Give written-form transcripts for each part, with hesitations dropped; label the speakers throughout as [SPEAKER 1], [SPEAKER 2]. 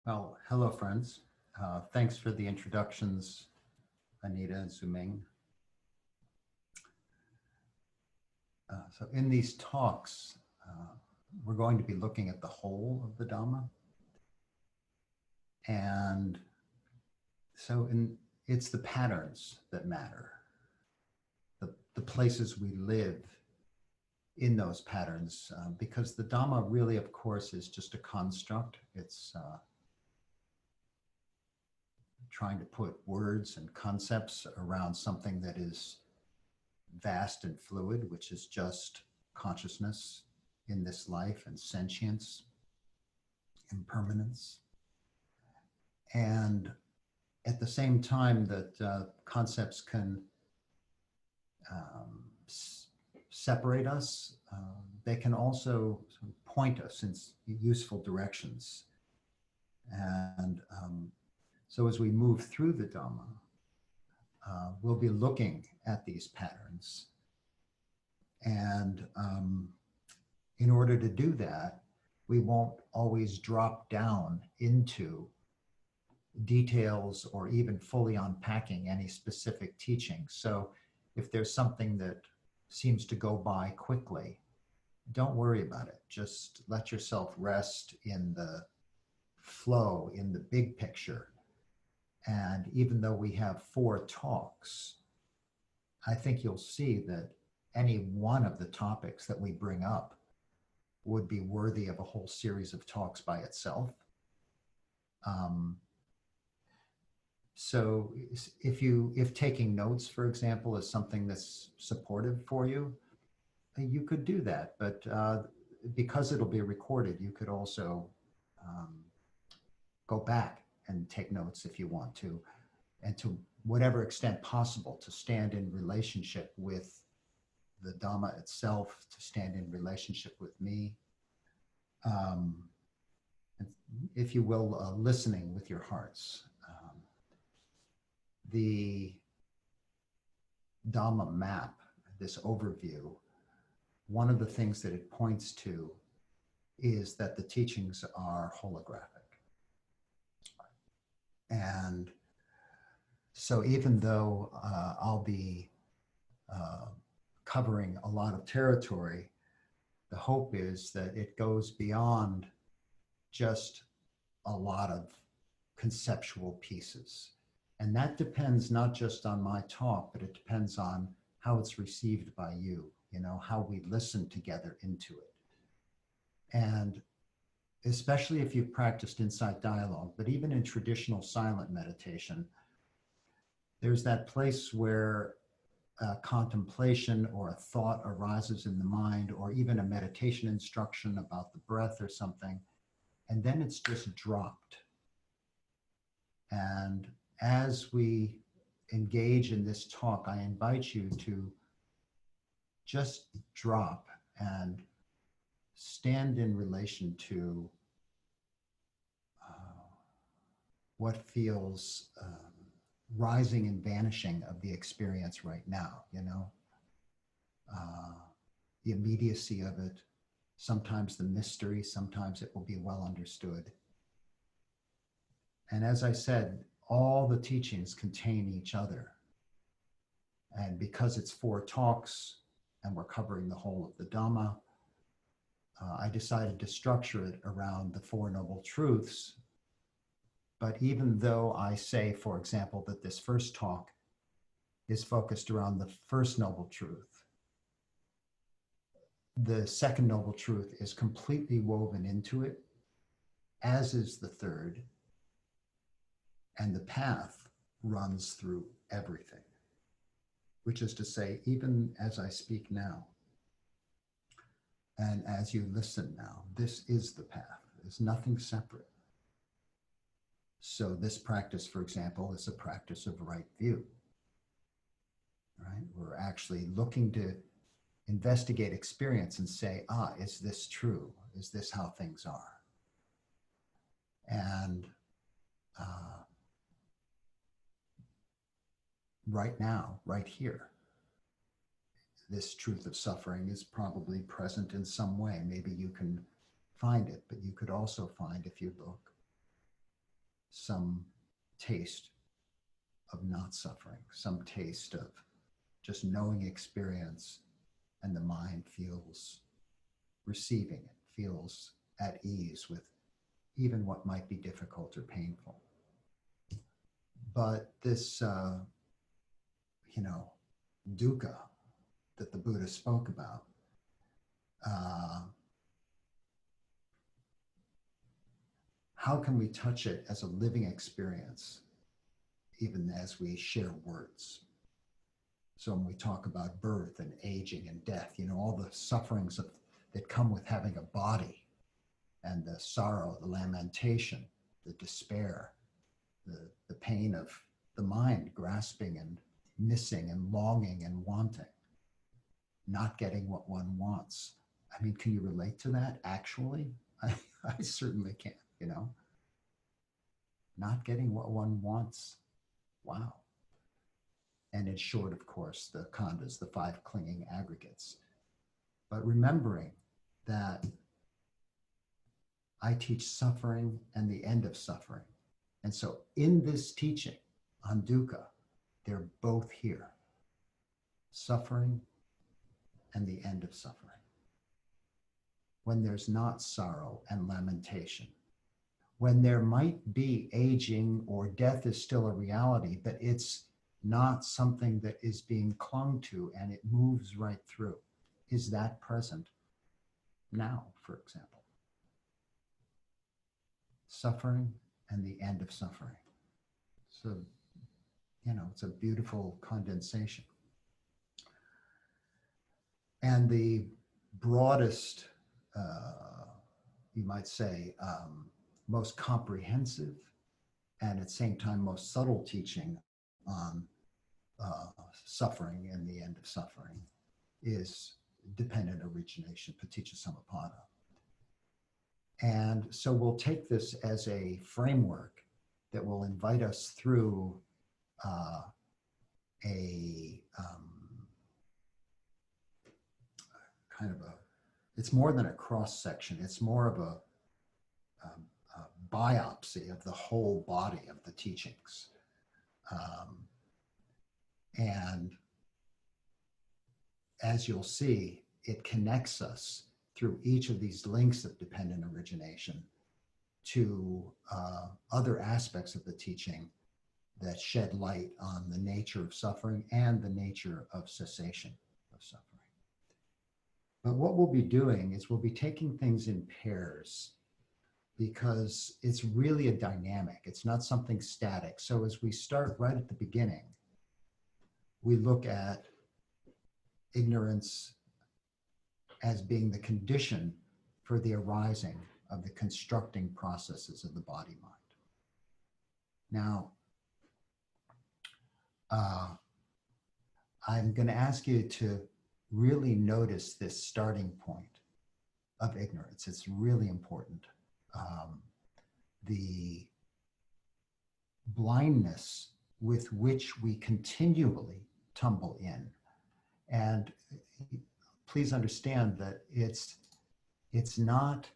[SPEAKER 1] Well, hello, friends. Thanks for the introductions, Anita and Zuming. So in these talks, we're going to be looking at the whole of the Dhamma. And so it's the patterns that matter, the places we live in those patterns, because the Dhamma really, of course, is just a construct. It's trying to put words and concepts around something that is vast and fluid, which is just consciousness in this life and sentience, impermanence. And at the same time that concepts can separate us, they can also point us in useful directions. And so as we move through the Dhamma, we'll be looking at these patterns. And in order to do that, we won't always drop down into details or even fully unpacking any specific teaching. So if there's something that seems to go by quickly, don't worry about it. Just let yourself rest in the flow, in the big picture. And even though we have 4 talks, I think you'll see that any one of the topics that we bring up would be worthy of a whole series of talks by itself. So if taking notes, for example, is something that's supportive for you, you could do that. But because it'll be recorded, you could also go back and take notes if you want to, and to whatever extent possible, to stand in relationship with the Dhamma itself, to stand in relationship with me, and if you will, listening with your hearts. The Dhamma Map, this overview, one of the things that it points to is that the teachings are holographic. And so even though I'll be covering a lot of territory, the hope is that it goes beyond just a lot of conceptual pieces. And that depends not just on my talk, but it depends on how it's received by you, how we listen together into it. And especially if you've practiced insight dialogue, but even in traditional silent meditation, there's that place where contemplation or a thought arises in the mind, or even a meditation instruction about the breath or something, and then it's just dropped. And as we engage in this talk, I invite you to just drop and stand in relation to what feels rising and vanishing of the experience right now, the immediacy of it, sometimes the mystery, sometimes it will be well understood. And as I said, all the teachings contain each other. And because it's 4 talks and we're covering the whole of the Dhamma, I decided to structure it around the 4 Noble Truths. But even though I say, for example, that this first talk is focused around the first Noble Truth, the second Noble Truth is completely woven into it, as is the third. And the path runs through everything, which is to say, even as I speak now, and as you listen now, this is the path. There's nothing separate. So this practice, for example, is a practice of right view, right? We're actually looking to investigate experience and say, is this true? Is this how things are? And right now, right here, this truth of suffering is probably present in some way. Maybe you can find it, but you could also find, if you look, some taste of not suffering, some taste of just knowing experience, and the mind feels receiving it, feels at ease with even what might be difficult or painful. But this, dukkha that the Buddha spoke about, how can we touch it as a living experience, even as we share words? So when we talk about birth and aging and death, all the sufferings that come with having a body, and the sorrow, the lamentation, the despair, the pain of the mind grasping and missing and longing and wanting, not getting what one wants. I mean, can you relate to that actually? I certainly can, Not getting what one wants. Wow. And in short, of course, the khandhas, the 5 clinging aggregates. But remembering that I teach suffering and the end of suffering. And so in this teaching on dukkha, they're both here. Suffering and the end of suffering. When there's not sorrow and lamentation, when there might be aging or death is still a reality, but it's not something that is being clung to and it moves right through. Is that present now, for example? Suffering and the end of suffering. So, it's a beautiful condensation. And the broadest, you might say, most comprehensive and at the same time most subtle teaching on suffering and the end of suffering is dependent origination, paticca samuppada. And so we'll take this as a framework that will invite us through it's more than a cross section, it's more of a biopsy of the whole body of the teachings. And as you'll see, it connects us through each of these links of dependent origination to other aspects of the teaching that shed light on the nature of suffering and the nature of cessation of suffering. But what we'll be doing is we'll be taking things in pairs because it's really a dynamic. It's not something static. So as we start right at the beginning, we look at ignorance as being the condition for the arising of the constructing processes of the body-mind. Now, I'm going to ask you to really notice this starting point of ignorance. It's really important. The blindness with which we continually tumble in. And please understand that it's not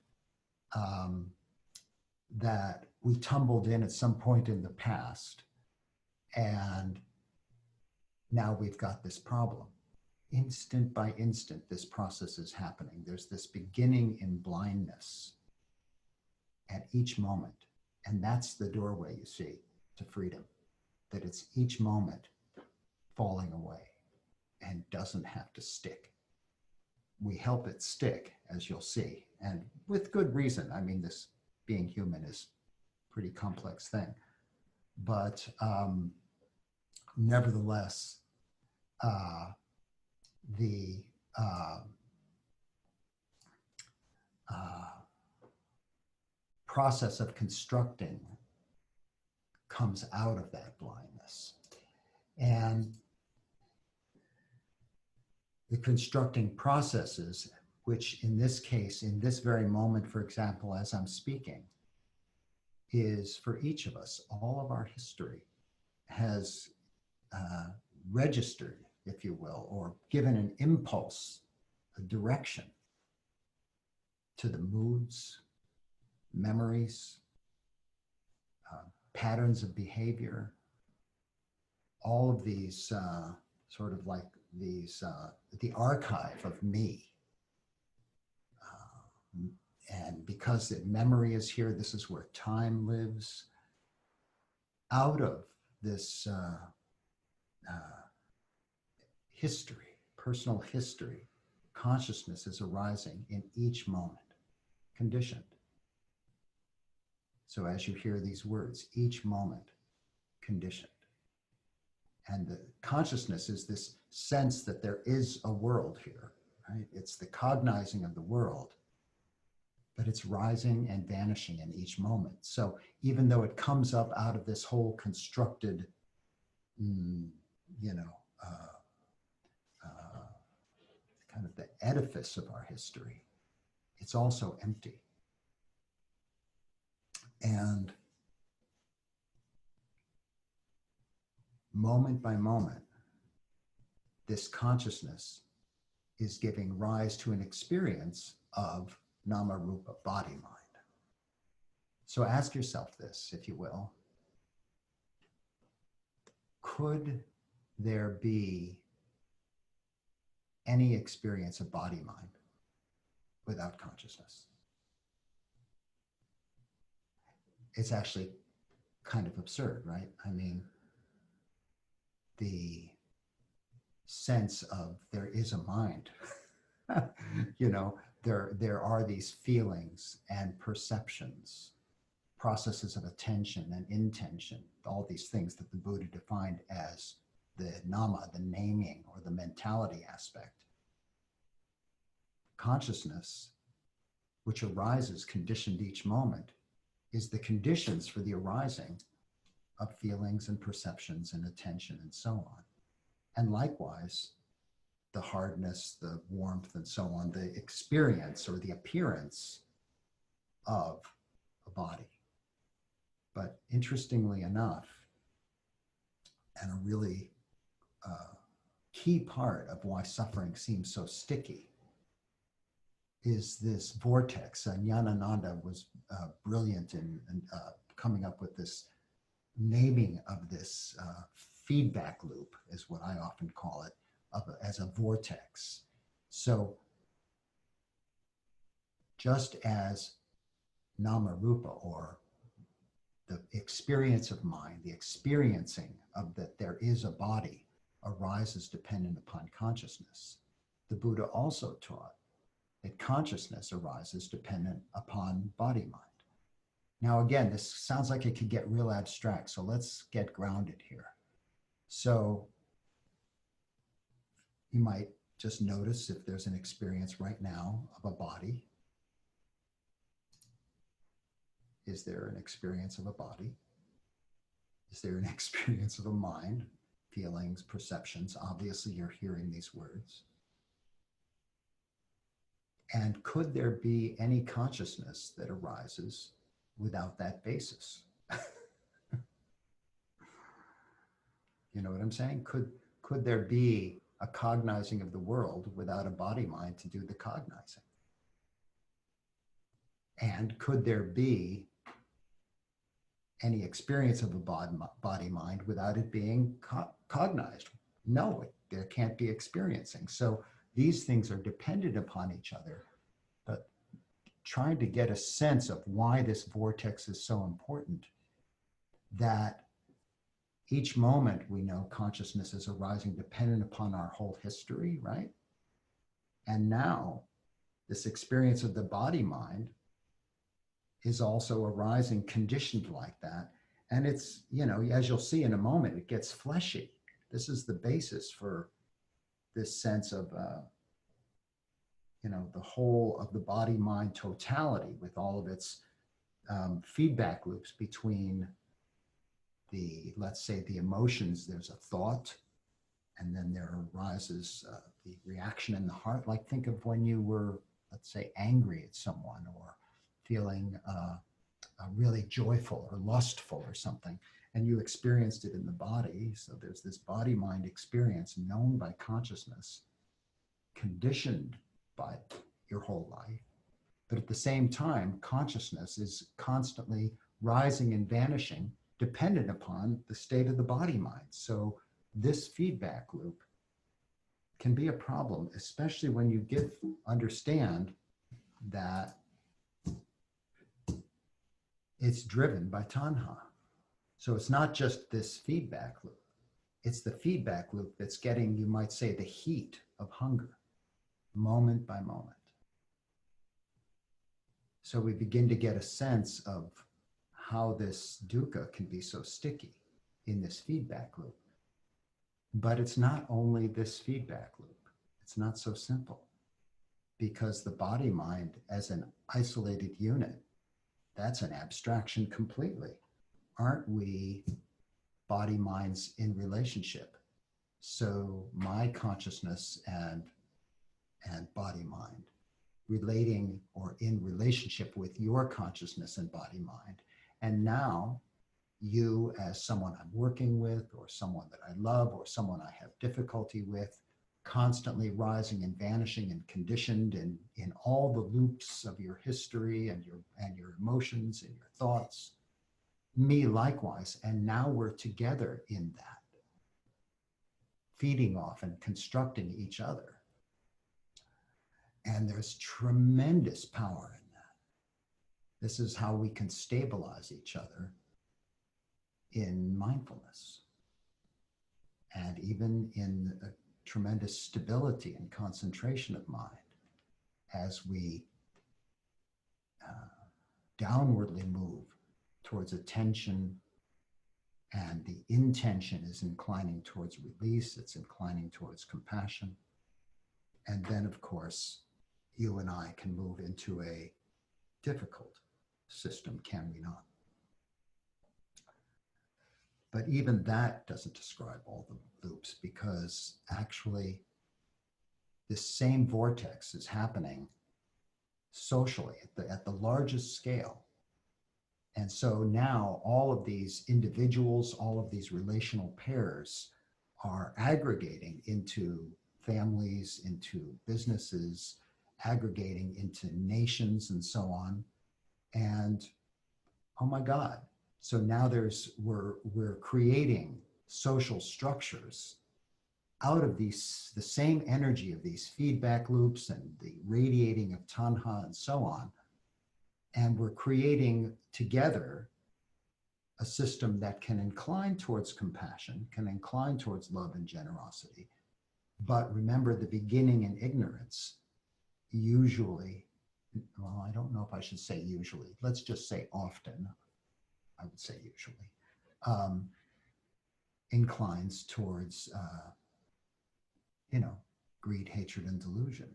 [SPEAKER 1] that we tumbled in at some point in the past and now we've got this problem. Instant by instant, this process is happening. There's this beginning in blindness at each moment. And that's the doorway, you see, to freedom. That it's each moment falling away and doesn't have to stick. We help it stick, as you'll see, and with good reason. I mean, this being human is a pretty complex thing. But nevertheless, the process of constructing comes out of that blindness. And the constructing processes, which in this case, in this very moment, for example, as I'm speaking, is for each of us, all of our history has registered, if you will, or given an impulse, a direction to the moods, memories, patterns of behavior, all of these sort of like these, the archive of me. And because the memory is here, this is where time lives. Out of this history, personal history, consciousness is arising in each moment, conditioned. So as you hear these words, each moment, conditioned. And the consciousness is this sense that there is a world here, right? It's the cognizing of the world, but it's rising and vanishing in each moment. So even though it comes up out of this whole constructed, kind of the edifice of our history, it's also empty. And moment by moment, this consciousness is giving rise to an experience of nama rupa, body mind. So ask yourself this, if you will. Could there be any experience of body mind without consciousness? It's actually kind of absurd, right? I mean, the sense of there is a mind, there are these feelings and perceptions, processes of attention and intention, all these things that the Buddha defined as the nama, the naming or the mentality aspect. Consciousness, which arises conditioned each moment, is the conditions for the arising of feelings and perceptions and attention and so on. And likewise, the hardness, the warmth, and so on, the experience or the appearance of a body. But interestingly enough, and a really key part of why suffering seems so sticky, is this vortex. Nyanananda was brilliant in coming up with this naming of this feedback loop, is what I often call it, as a vortex. So just as nama rupa, or the experience of mind, the experiencing of that there is a body, arises dependent upon consciousness, the Buddha also taught that consciousness arises dependent upon body mind. Now, again, this sounds like it could get real abstract, so let's get grounded here. So you might just notice if there's an experience right now of a body. Is there an experience of a body? Is there an experience of a mind? Feelings, perceptions, obviously you're hearing these words. And could there be any consciousness that arises without that basis? You know what I'm saying? Could there be a cognizing of the world without a body mind to do the cognizing? And could there be any experience of a body mind without it being cognized? No, there can't be experiencing. So these things are dependent upon each other, but trying to get a sense of why this vortex is so important, that each moment we know consciousness is arising dependent upon our whole history, right? And now this experience of the body mind is also arising conditioned like that. And it's, as you'll see in a moment, it gets fleshy. This is the basis for this sense of, the whole of the body mind totality, with all of its feedback loops between let's say the emotions. There's a thought, and then there arises the reaction in the heart. Like, think of when you were, let's say, angry at someone, or feeling really joyful or lustful or something, and you experienced it in the body. So there's this body mind experience known by consciousness, conditioned by your whole life. But at the same time, consciousness is constantly rising and vanishing dependent upon the state of the body mind. So this feedback loop can be a problem, especially when you understand that it's driven by tanha. So it's not just this feedback loop. It's the feedback loop that's getting, you might say, the heat of hunger, moment by moment. So we begin to get a sense of how this dukkha can be so sticky in this feedback loop. But it's not only this feedback loop. It's not so simple, because the body mind as an isolated unit, that's an abstraction completely. Aren't we body minds in relationship? So my consciousness and body mind relating or in relationship with your consciousness and body mind. And now you, as someone I'm working with, or someone that I love, or someone I have difficulty with, constantly rising and vanishing and conditioned in all the loops of your history and your emotions and your thoughts. Me likewise. And now we're together in that, feeding off and constructing each other. And there's tremendous power in that. This is how we can stabilize each other in mindfulness, and even in a tremendous stability and concentration of mind as we downwardly move towards attention, and the intention is inclining towards release, it's inclining towards compassion. And then, of course, you and I can move into a difficult system, can we not? But even that doesn't describe all the loops, because actually this same vortex is happening socially at the largest scale. And so now all of these individuals, all of these relational pairs are aggregating into families, into businesses, aggregating into nations and so on. And oh my God. So now we're creating social structures out of the same energy of these feedback loops and the radiating of tanha and so on. And we're creating together a system that can incline towards compassion, can incline towards love and generosity. But remember, the beginning in ignorance usually, well, I don't know if I should say usually, let's just say often, I would say usually, inclines towards, greed, hatred, and delusion,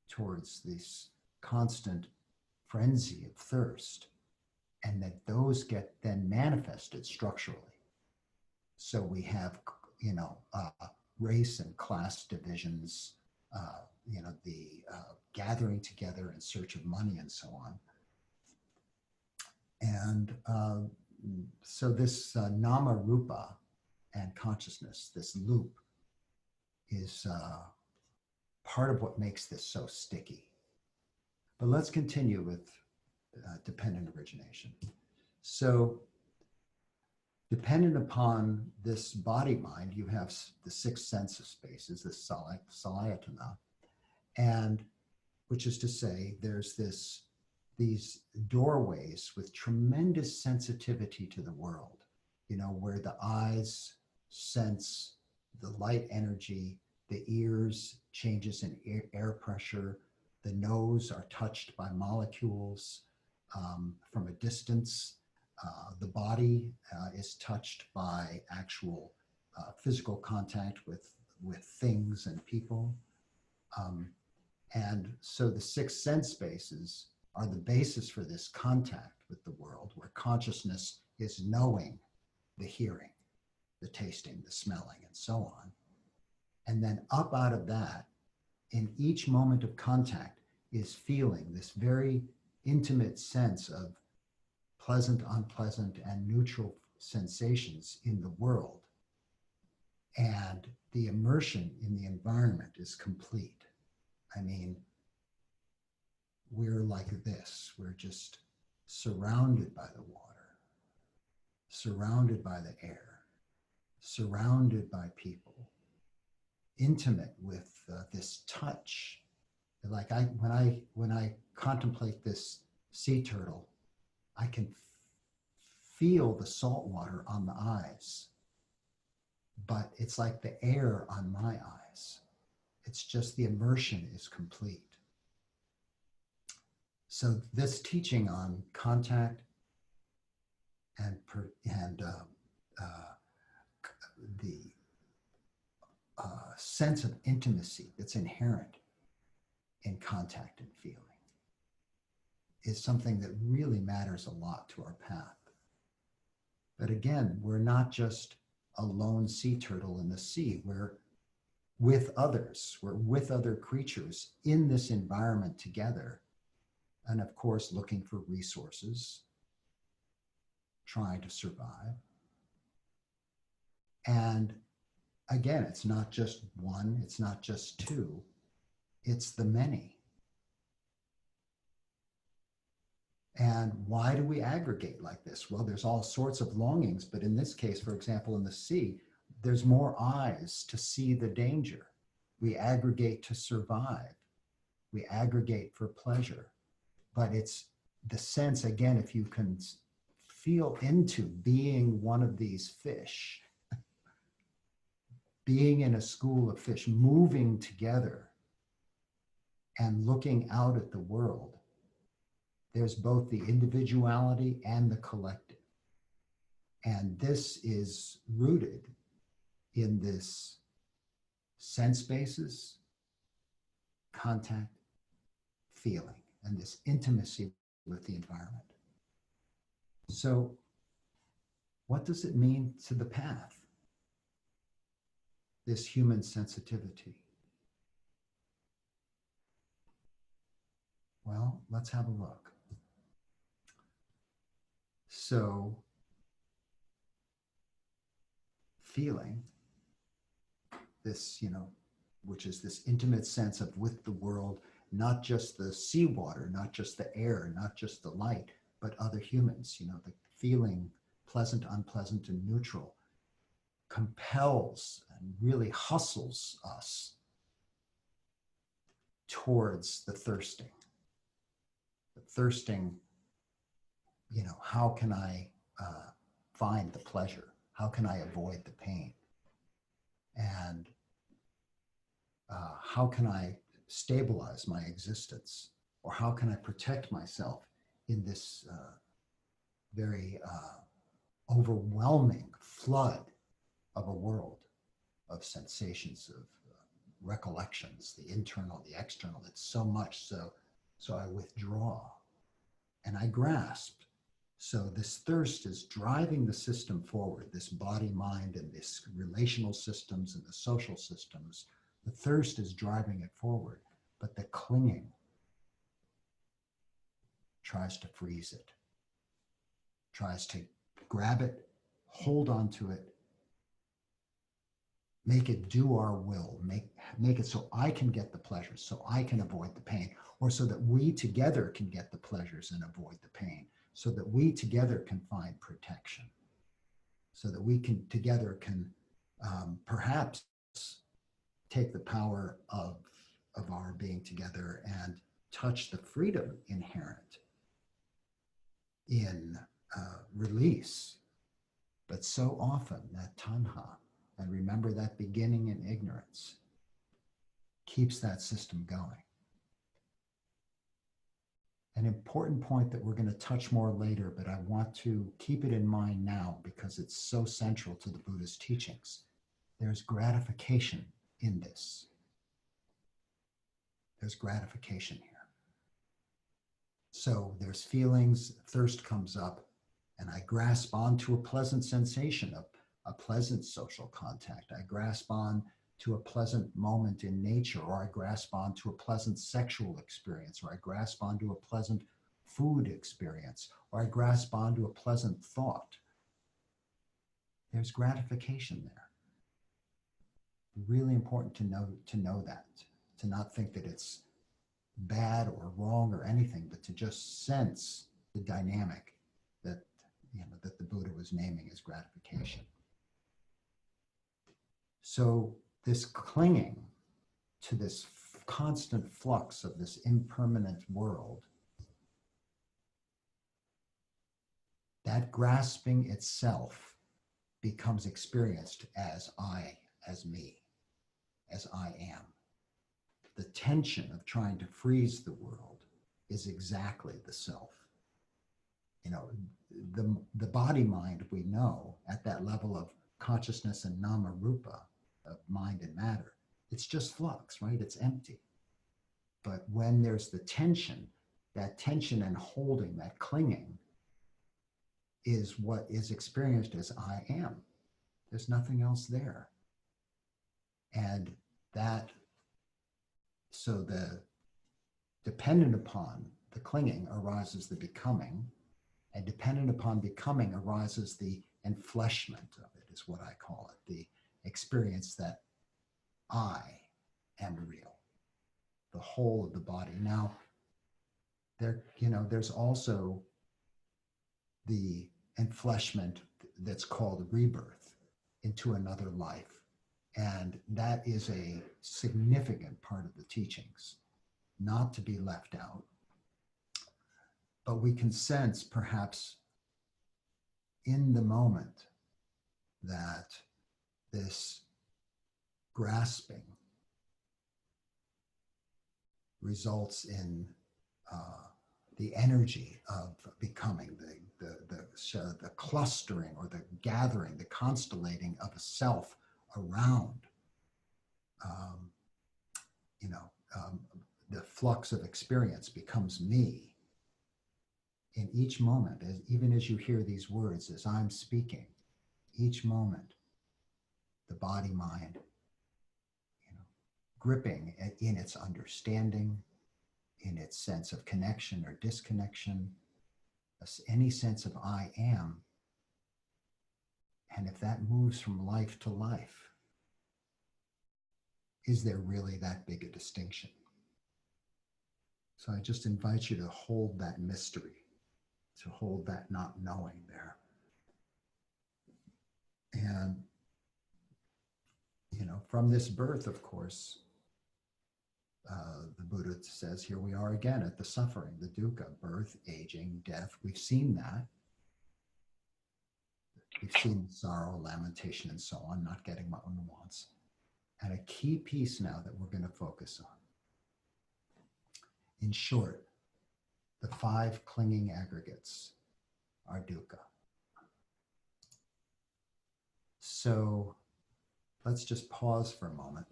[SPEAKER 1] towards this constant frenzy of thirst, and that those get then manifested structurally. So we have, race and class divisions, the gathering together in search of money and so on. And so this nama rupa and consciousness, this loop, is part of what makes this so sticky. But let's continue with dependent origination. So dependent upon this body mind, you have the six sense of spaces, this salayatana, and which is to say there's these doorways with tremendous sensitivity to the world, where the eyes sense the light energy, the ears changes in air pressure, the nose are touched by molecules from a distance, the body is touched by actual physical contact with things and people. And so the six sense spaces are the basis for this contact with the world, where consciousness is knowing the hearing, the tasting, the smelling, and so on. And then up out of that, in each moment of contact, is feeling this very intimate sense of pleasant, unpleasant, and neutral sensations in the world. And the immersion in the environment is complete. I mean, we're like this. We're just surrounded by the water, surrounded by the air, surrounded by people, intimate with this touch. Like when I contemplate this sea turtle, I can feel the salt water on the eyes, but it's like the air on my eyes. It's just the immersion is complete. So this teaching on contact and the sense of intimacy that's inherent in contact and feeling is something that really matters a lot to our path. But again, we're not just a lone sea turtle in the sea. We're with others. We're with other creatures in this environment together. And of course, looking for resources, trying to survive. And again, it's not just one, it's not just two, it's the many. And why do we aggregate like this? Well, there's all sorts of longings, but in this case, for example, in the sea, there's more eyes to see the danger. We aggregate to survive. We aggregate for pleasure. But it's the sense, again, if you can feel into being one of these fish, being in a school of fish, moving together and looking out at the world, there's both the individuality and the collective. And this is rooted in this sense basis, contact, feeling, and this intimacy with the environment. So what does it mean to the path? This human sensitivity. Well, let's have a look. So feeling this, which is this intimate sense of with the world, not just the seawater, not just the air, not just the light, but other humans, the feeling pleasant, unpleasant, and neutral compels and really hustles us towards the thirsting. The thirsting, how can I find the pleasure? How can I avoid the pain? And how can I stabilize my existence? Or how can I protect myself in this very overwhelming flood of a world of sensations, of recollections, the internal, the external? It's so much so I withdraw and I grasp. So this thirst is driving the system forward, this body, mind, and this relational systems and the social systems. The thirst is driving it forward, but the clinging tries to freeze it, tries to grab it, hold on to it, make it do our will, make it so I can get the pleasures, so I can avoid the pain, or so that we together can get the pleasures and avoid the pain, so that we together can find protection, so that we can together can perhaps take the power of our being together and touch the freedom inherent in release. But so often that tanha, and remember that beginning in ignorance, keeps that system going. An important point that we're going to touch more later, but I want to keep it in mind now because it's so central to the Buddha's teachings. There's gratification in this. There's gratification here. So there's feelings, thirst comes up, and I grasp onto a pleasant sensation, a pleasant social contact. I grasp on to a pleasant moment in nature, or I grasp onto a pleasant sexual experience, or I grasp onto a pleasant food experience, or I grasp onto a pleasant thought. There's gratification there. Really important to know that, to not think that it's bad or wrong or anything, but to just sense the dynamic that that the Buddha was naming as gratification. So this clinging to this constant flux of this impermanent world, that grasping itself becomes experienced as I, as me, as I am. The tension of trying to freeze the world is exactly the self. The body mind, we know at that level of consciousness and nama rupa, of mind and matter, it's just flux, right? It's empty. But when there's the tension, that tension and holding, that clinging, is what is experienced as I am. There's nothing else there. And so dependent upon the clinging arises the becoming, and dependent upon becoming arises the enfleshment of it, is what I call it, the experience that I am real, the whole of the body. Now, there's also the enfleshment that's called rebirth into another life. And that is a significant part of the teachings, not to be left out. But we can sense perhaps in the moment that this grasping results in the energy of becoming, the clustering or the gathering, the constellating of a self around, the flux of experience becomes me. In each moment, even as you hear these words, as I'm speaking, each moment, the body mind, gripping in its understanding, in its sense of connection or disconnection, any sense of I am. And if that moves from life to life, is there really that big a distinction? So I just invite you to hold that mystery, to hold that not knowing there. And, from this birth, of course, the Buddha says, here we are again at the suffering, the dukkha, birth, aging, death. We've seen that. We've seen sorrow, lamentation, and so on, not getting my own wants. And a key piece now that we're going to focus on. In short, the 5 clinging aggregates are dukkha. So let's just pause for a moment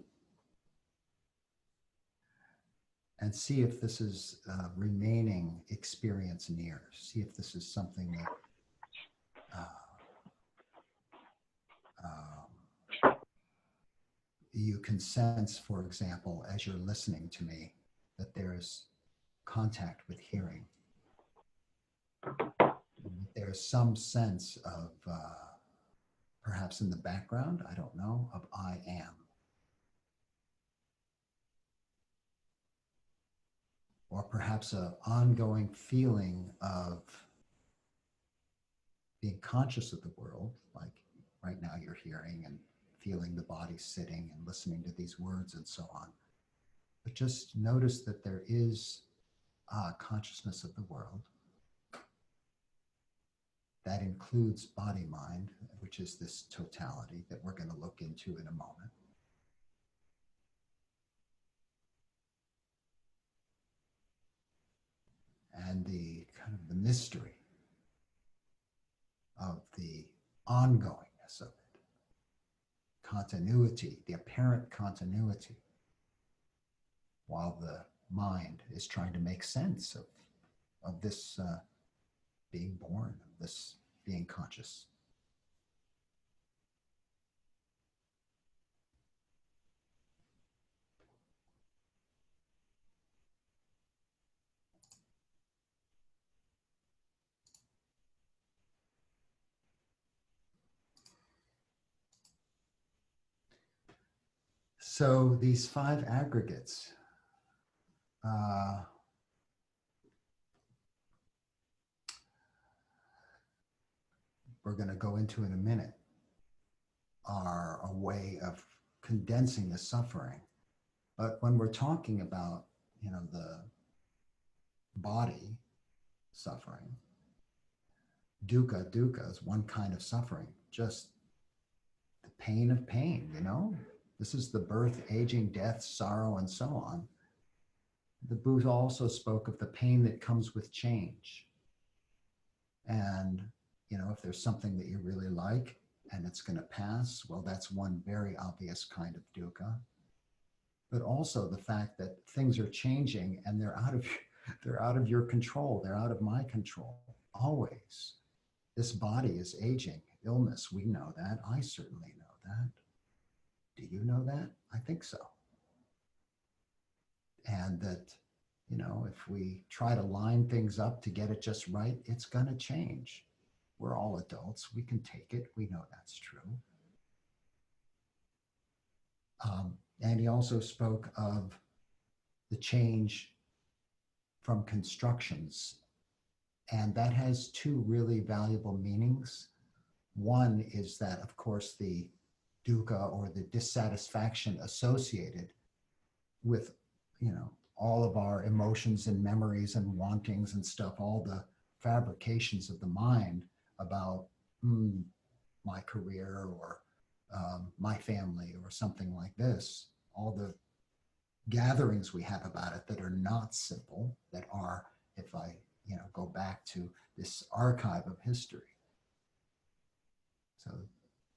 [SPEAKER 1] and see if this is remaining experience near. See if this is something that you can sense, for example, as you're listening to me, that there's contact with hearing. There's some sense of, perhaps in the background, I don't know, of I am. Or perhaps an ongoing feeling of being conscious of the world, like right now you're hearing and feeling the body sitting and listening to these words and so on. But just notice that there is consciousness of the world. That includes body mind, which is this totality that we're going to look into in a moment. And the kind of the mystery of the ongoingness of it, continuity, the apparent continuity, while the mind is trying to make sense of this being born, of this being conscious. So these 5 aggregates, we're going to go into in a minute, are a way of condensing the suffering. But when we're talking about, the body suffering, dukkha is one kind of suffering, just the pain of pain, This is the birth, aging, death, sorrow, and so on. The Buddha also spoke of the pain that comes with change. And, if there's something that you really like and it's going to pass, well, that's one very obvious kind of dukkha. But also the fact that things are changing and they're out of your control. They're out of my control, always. This body is aging. Illness, we know that. I certainly know that. Do you know that? I think so. And that, if we try to line things up to get it just right, it's going to change. We're all adults. We can take it. We know that's true. And he also spoke of the change from constructions. And that has two really valuable meanings. One is that, of course, the dukkha or the dissatisfaction associated with, all of our emotions and memories and wantings and stuff, all the fabrications of the mind about my career or my family or something like this, all the gatherings we have about it that are not simple, that are, if I go back to this archive of history. So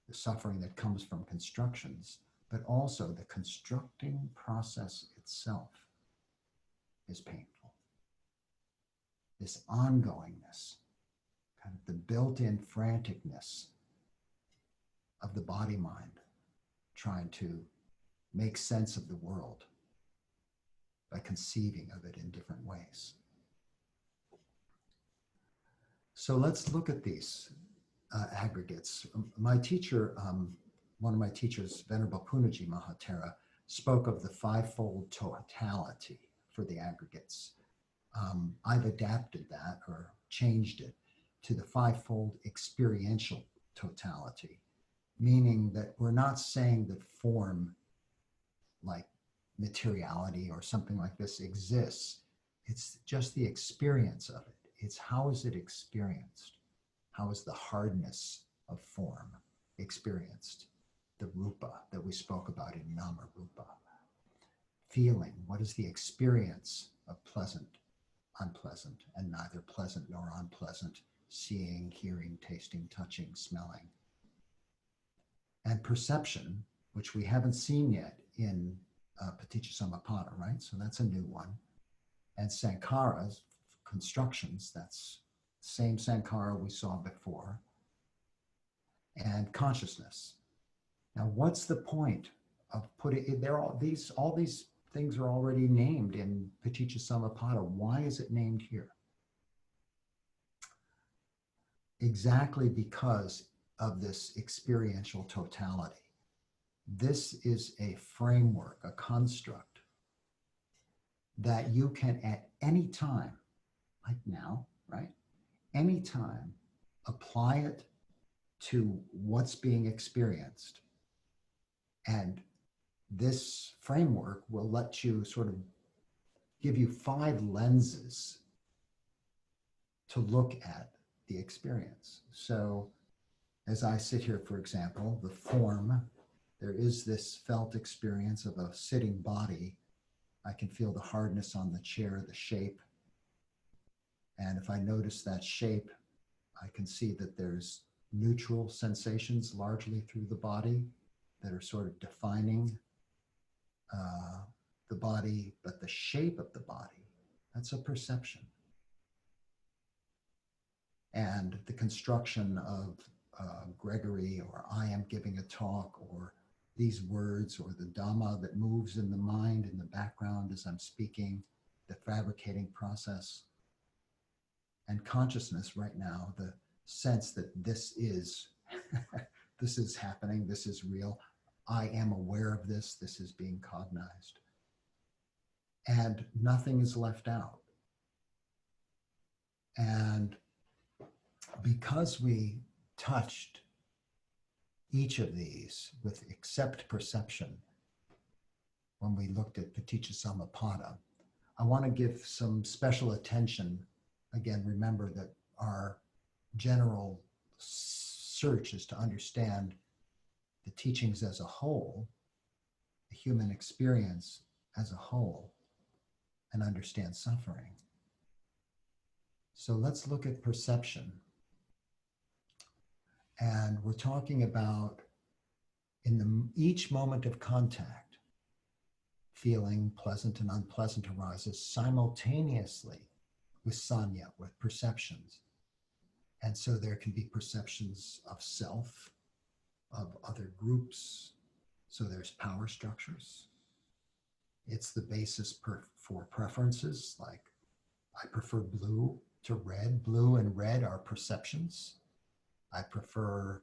[SPEAKER 1] the suffering that comes from constructions, but also the constructing process itself is painful. This ongoingness, kind of the built-in franticness of the body-mind trying to make sense of the world by conceiving of it in different ways. So let's look at these aggregates. My teacher, one of my teachers, Venerable Punaji Mahatera, spoke of the fivefold totality for the aggregates. I've adapted that or changed it to the fivefold experiential totality, meaning that we're not saying that form like materiality or something like this exists. It's just the experience of it. It's how is it experienced? How is the hardness of form experienced? The rupa that we spoke about in Nama Rupa. Feeling, what is the experience of pleasant, unpleasant, and neither pleasant nor unpleasant, seeing, hearing, tasting, touching, smelling. And perception, which we haven't seen yet in Paticcasamuppada, right? So that's a new one. And sankharas, constructions, that's the same sankhara we saw before. And consciousness. Now, what's the point of putting it there? All these things are already named in Paticcasamuppada. Why is it named here? Exactly because of this experiential totality. This is a framework, a construct that you can at any time, like now, right? Any time, apply it to what's being experienced. And this framework will let you sort of give you 5 lenses to look at the experience. So as I sit here, for example, the form, there is this felt experience of a sitting body. I can feel the hardness on the chair, the shape. And if I notice that shape, I can see that there's neutral sensations largely through the body that are sort of defining the body, but the shape of the body, that's a perception. And the construction of Gregory, or I am giving a talk, or these words, or the Dhamma that moves in the mind in the background as I'm speaking, the fabricating process, and consciousness right now, the sense that this is, this is happening, this is real, I am aware of this, this is being cognized. And nothing is left out. And because we touched each of these with except perception when we looked at Paticcasamuppada. I want to give some special attention. Again, remember that our general search is to understand the teachings as a whole, the human experience as a whole, and understand suffering. So let's look at perception. And we're talking about each moment of contact, feeling pleasant and unpleasant arises simultaneously with sanya, with perceptions. And so there can be perceptions of self, of other groups. So there's power structures. It's the basis for preferences, like I prefer blue to red. Blue and red are perceptions. I prefer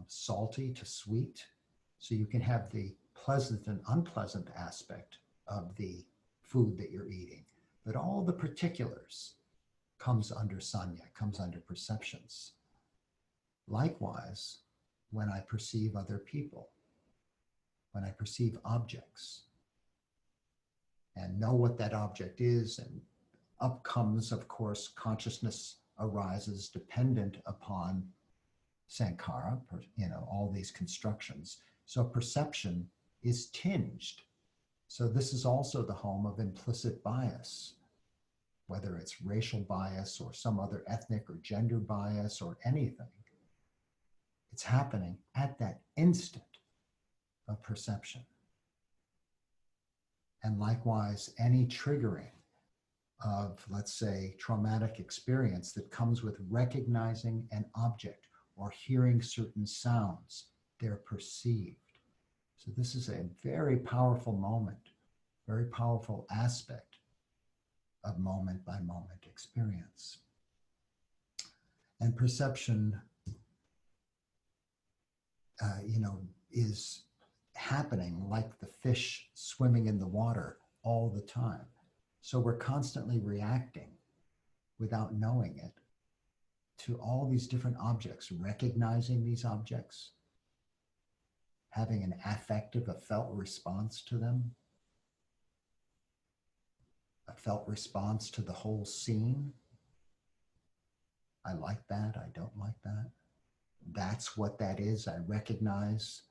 [SPEAKER 1] salty to sweet. So you can have the pleasant and unpleasant aspect of the food that you're eating. But all the particulars comes under sanya, comes under perceptions. Likewise, when I perceive other people, when I perceive objects, and know what that object is, and up comes, of course, consciousness arises dependent upon sankhara, all these constructions. So perception is tinged. So this is also the home of implicit bias, whether it's racial bias or some other ethnic or gender bias or anything. It's happening at that instant of perception. And likewise, any triggering of, let's say, traumatic experience that comes with recognizing an object or hearing certain sounds, they're perceived. So this is a very powerful moment, very powerful aspect of moment by moment experience. And perception, is happening like the fish swimming in the water all the time. So we're constantly reacting without knowing it to all these different objects, recognizing these objects, having an affective, a felt response to them, a felt response to the whole scene. I like that, I don't like that. That's what that is. I recognize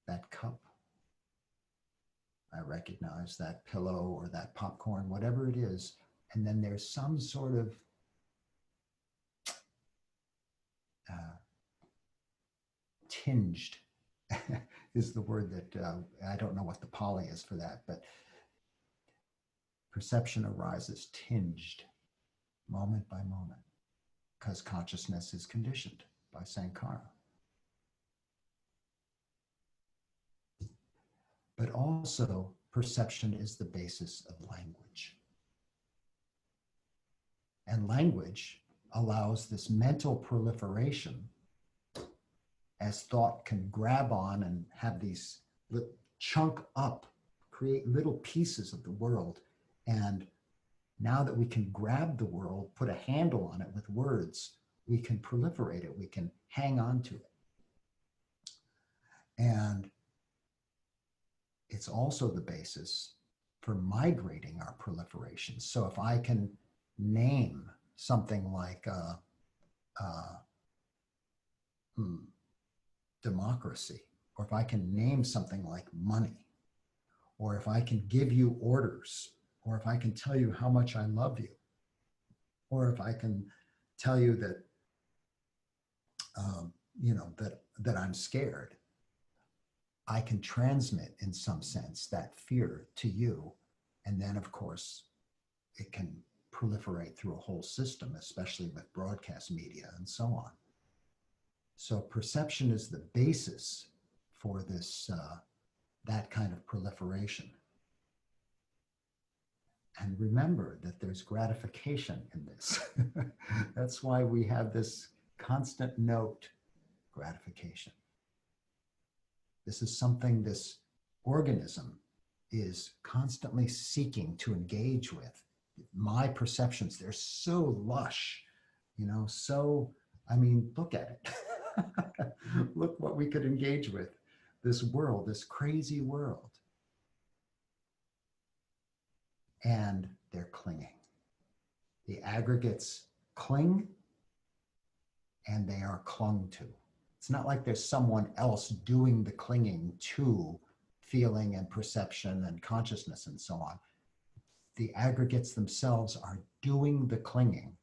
[SPEAKER 1] that cup. I recognize that pillow or that popcorn, whatever it is. And then there's some sort of tinged is the word that I don't know what the Pali is for that, but perception arises tinged moment by moment because consciousness is conditioned by sankhara. But also perception is the basis of language. And language allows this mental proliferation as thought can grab on and have these chunk up, create little pieces of the world. And now that we can grab the world, put a handle on it with words, we can proliferate it, we can hang on to it. And it's also the basis for migrating our proliferation. So if I can name something like democracy, or if I can name something like money, or if I can give you orders, or if I can tell you how much I love you, or if I can tell you that, that I'm scared, I can transmit in some sense that fear to you. And then of course, it can proliferate through a whole system, especially with broadcast media and so on. So perception is the basis for this, that kind of proliferation. And remember that there's gratification in this. That's why we have this constant note, gratification. This is something this organism is constantly seeking to engage with. My perceptions, they're so lush, so I mean, look at it. Look what we could engage with. This world, this crazy world. And they're clinging. The aggregates cling and they are clung to. It's not like there's someone else doing the clinging to feeling and perception and consciousness and so on. The aggregates themselves are doing the clinging,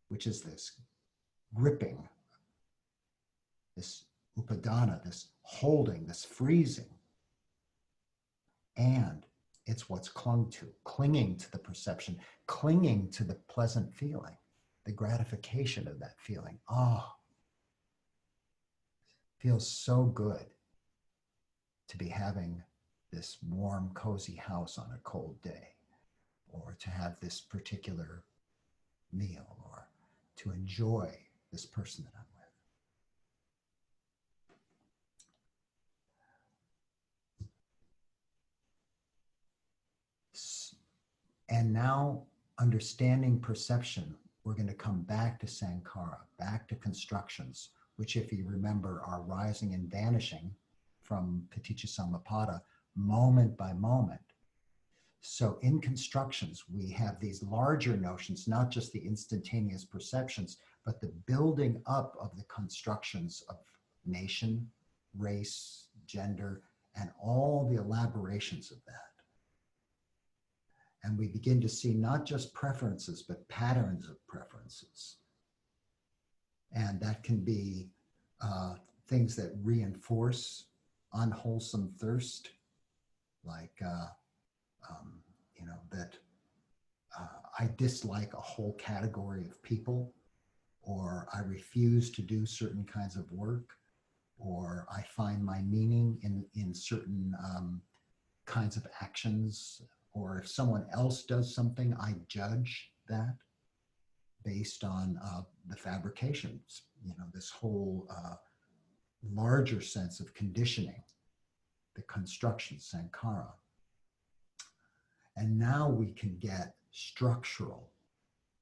[SPEAKER 1] which is this gripping, this upadana, this holding, this freezing. And it's what's clung to, clinging to the perception, clinging to the pleasant feeling, the gratification of that feeling. Oh, feels so good to be having this warm, cozy house on a cold day, or to have this particular meal, or to enjoy this person that I'm with. And now, understanding perception, we're going to come back to Sankhara, back to constructions, which, if you remember, are rising and vanishing from Paticca moment by moment. So in constructions, we have these larger notions, not just the instantaneous perceptions, but the building up of the constructions of nation, race, gender, and all the elaborations of that. And we begin to see not just preferences, but patterns of preferences. And that can be things that reinforce unwholesome thirst, like, that I dislike a whole category of people, or I refuse to do certain kinds of work, or I find my meaning in certain kinds of actions, or if someone else does something, I judge that based on the fabrications, this whole larger sense of conditioning, the construction, sankhara. And now we can get structural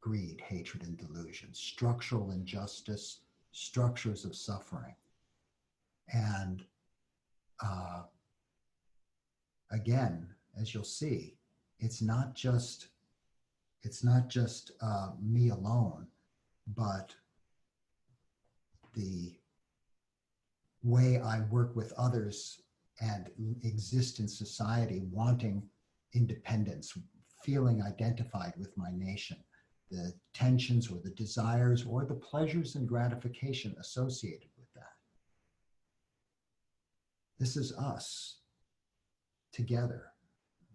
[SPEAKER 1] greed, hatred, and delusion, structural injustice, structures of suffering. And again, as you'll see, it's not just me alone, but the way I work with others and exist in society, wanting independence, feeling identified with my nation, the tensions or the desires or the pleasures and gratification associated with that. This is us together,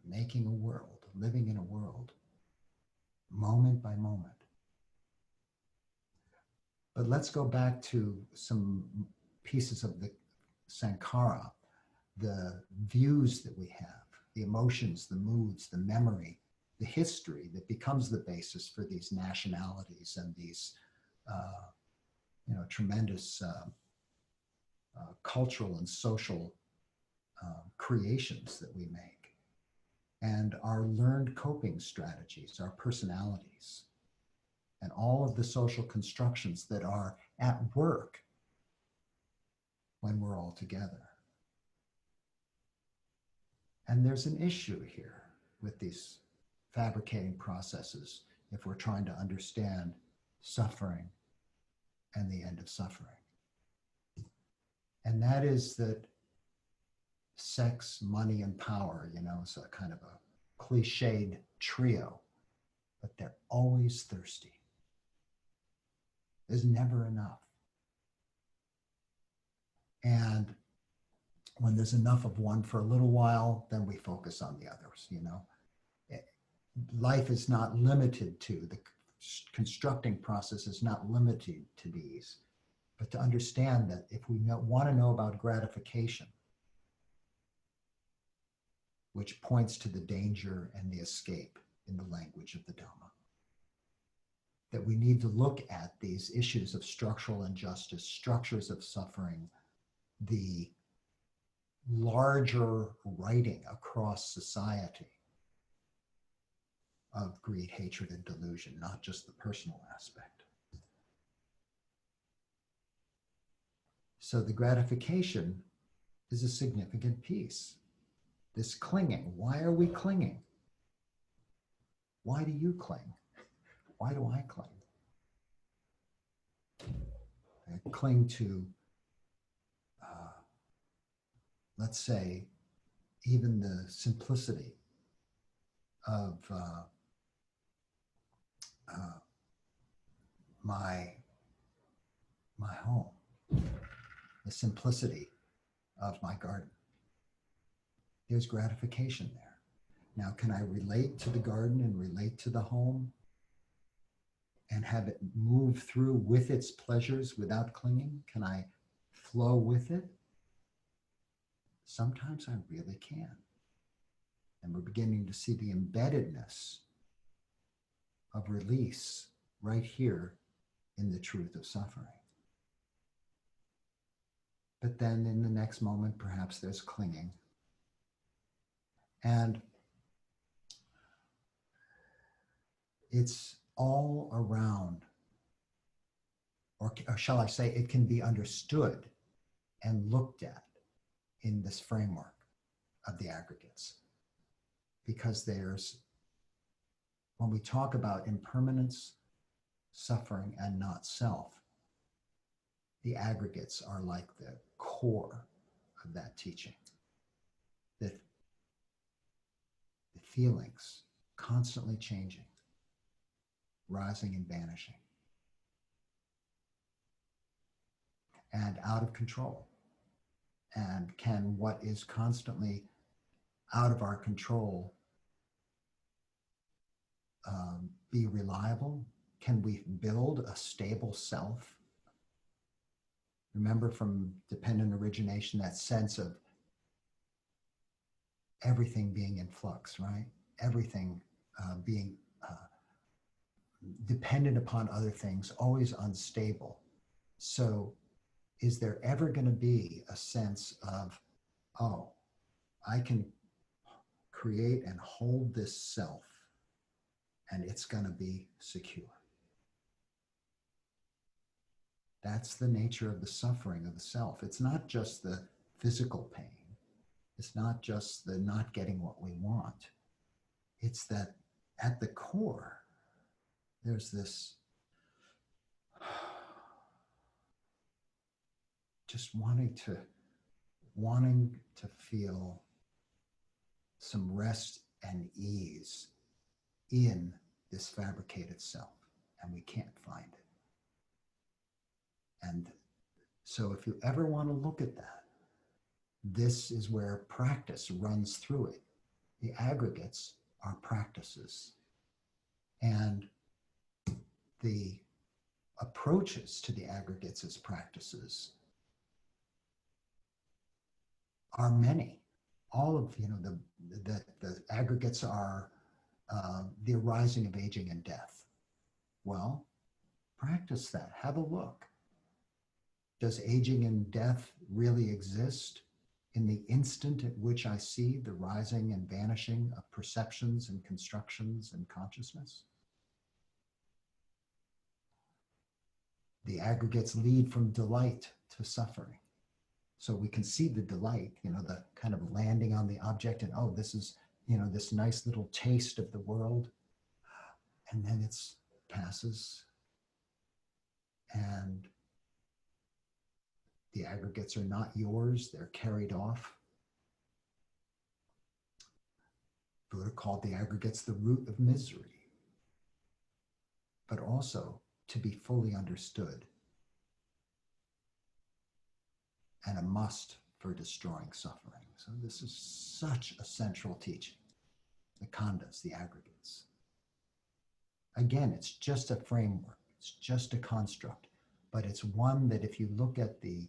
[SPEAKER 1] making a world, living in a world, moment by moment. But let's go back to some pieces of the sankhara, the views that we have, the emotions, the moods, the memory, the history that becomes the basis for these nationalities and these tremendous cultural and social creations that we make, and our learned coping strategies, our personalities, and all of the social constructions that are at work when we're all together. And there's an issue here with these fabricating processes if we're trying to understand suffering and the end of suffering. And that is that sex, money, and power, is a kind of a cliched trio, but they're always thirsty. There's never enough. And when there's enough of one for a little while, then we focus on the others, Life is not limited to, the constructing process is not limited to these, but to understand that if we want to know about gratification, which points to the danger and the escape in the language of the Dhamma, that we need to look at these issues of structural injustice, structures of suffering, the larger writing across society of greed, hatred, and delusion, not just the personal aspect. So the gratification is a significant piece. This clinging, why are we clinging? Why do you cling? Why do I cling? I cling to, let's say, even the simplicity of my home, the simplicity of my garden. There's gratification there. Now, can I relate to the garden and relate to the home and have it move through with its pleasures without clinging? Can I flow with it? Sometimes I really can. And we're beginning to see the embeddedness of release right here in the truth of suffering. But then in the next moment, perhaps there's clinging. And it's all around, or shall I say, it can be understood and looked at in this framework of the aggregates. Because there's, when we talk about impermanence, suffering, and not self, the aggregates are like the core of that teaching. That the feelings constantly changing, rising and vanishing, and out of control. And can what is constantly out of our control be reliable? Can we build a stable self? Remember from dependent origination, that sense of everything being in flux, right? Everything being dependent upon other things, always unstable. So is there ever going to be a sense of, oh, I can create and hold this self and it's going to be secure? That's the nature of the suffering of the self. It's not just the physical pain. It's not just the not getting what we want. It's that at the core, there's this just wanting to feel some rest and ease in this fabricated self, and we can't find it. And so if you ever want to look at that, this is where practice runs through it. The aggregates are practices. And the approaches to the aggregates as practices are many. All of, the aggregates are the arising of aging and death. Well, practice that. Have a look. Does aging and death really exist in the instant at which I see the rising and vanishing of perceptions and constructions and consciousness? The aggregates lead from delight to suffering. So we can see the delight, the kind of landing on the object and, oh, this is, this nice little taste of the world. And then it passes and the aggregates are not yours, they're carried off. Buddha called the aggregates the root of misery, but also to be fully understood and a must for destroying suffering. So this is such a central teaching, the khandhas, the aggregates. Again, it's just a framework, it's just a construct, but it's one that if you look at the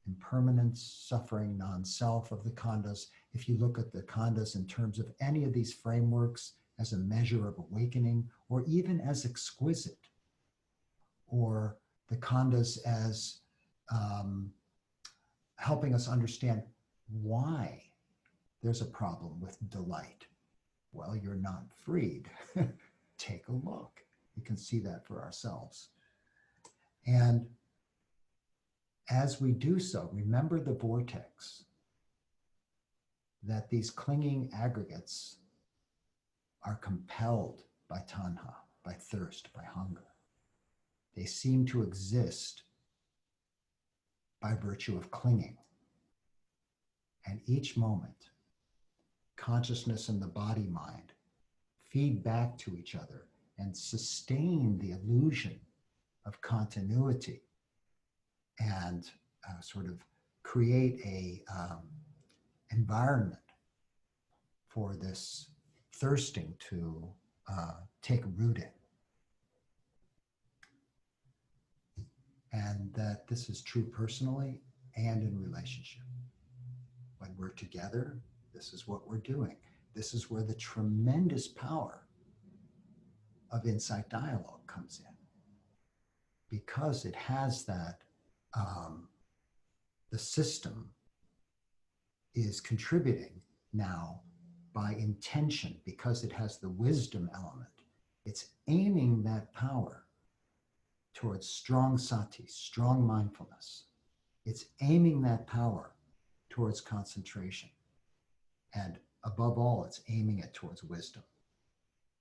[SPEAKER 1] impermanence, suffering, non-self of the khandhas, if you look at the khandhas in terms of any of these frameworks as a measure of awakening, or even as exquisite, or the khandhas as helping us understand why there's a problem with delight. Well, you're not freed. Take a look. We can see that for ourselves. And As we do so, remember the vortex, that these clinging aggregates are compelled by tanha, by thirst, by hunger. They seem to exist by virtue of clinging. And each moment, consciousness and the body mind feed back to each other and sustain the illusion of continuity and sort of create a environment for this thirsting to take root in. And that this is true personally and in relationship. When we're together, this is what we're doing. This is where the tremendous power of insight dialogue comes in, because it has that, the system is contributing now by intention, because it has the wisdom element. It's aiming that power towards strong sati, strong mindfulness. It's aiming that power towards concentration. And above all, it's aiming it towards wisdom,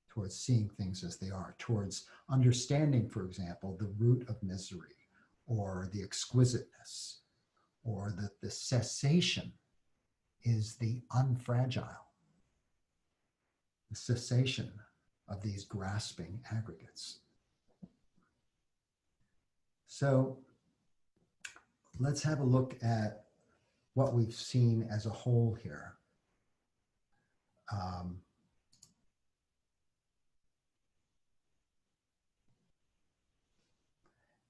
[SPEAKER 1] towards seeing things as they are, towards understanding, for example, the root of misery, or the exquisiteness, or that the cessation is the unfragile, the cessation of these grasping aggregates. So let's have a look at what we've seen as a whole here.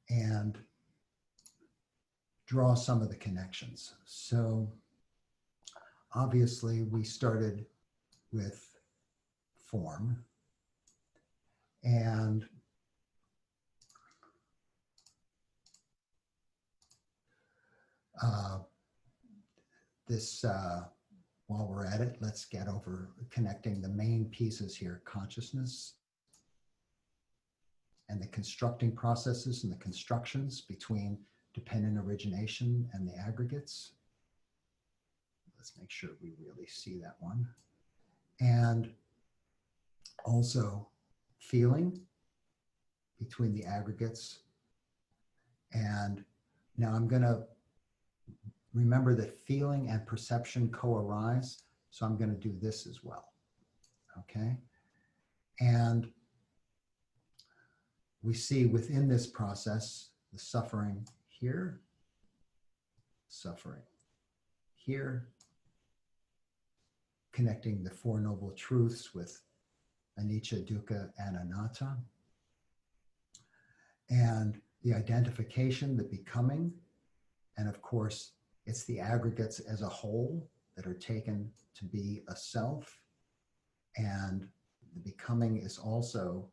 [SPEAKER 1] And draw some of the connections. So obviously we started with form, and while we're at it, let's get over connecting the main pieces here: consciousness and the constructing processes and the constructions between dependent origination and the aggregates. Let's make sure we really see that one. And also feeling between the aggregates. And now I'm going to remember that feeling and perception co-arise. So I'm going to do this as well. Okay. And we see within this process the suffering here, suffering here, connecting the Four Noble Truths with anicca, dukkha, and anatta, and the identification, the becoming, and of course, it's the aggregates as a whole that are taken to be a self, and the becoming is also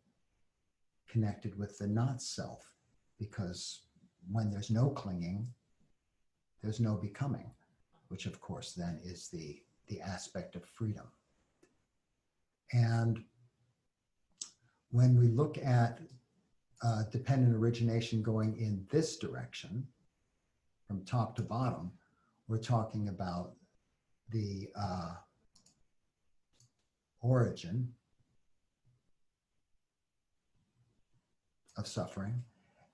[SPEAKER 1] connected with the not self, because when there's no clinging, there's no becoming, which of course then is the aspect of freedom. And when we look at dependent origination going in this direction, from top to bottom, we're talking about the origin of suffering.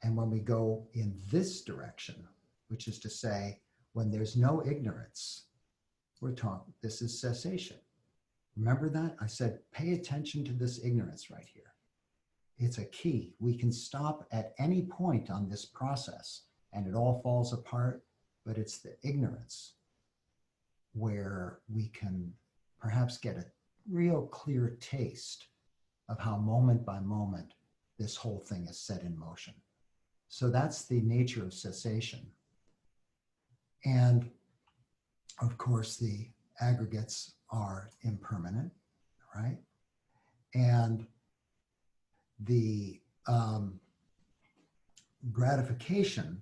[SPEAKER 1] And when we go in this direction, which is to say, when there's no ignorance, we're talking, this is cessation. Remember that? I said, pay attention to this ignorance right here. It's a key. We can stop at any point on this process and it all falls apart, but it's the ignorance where we can perhaps get a real clear taste of how moment by moment this whole thing is set in motion. So that's the nature of cessation. And of course, the aggregates are impermanent, right? And the gratification,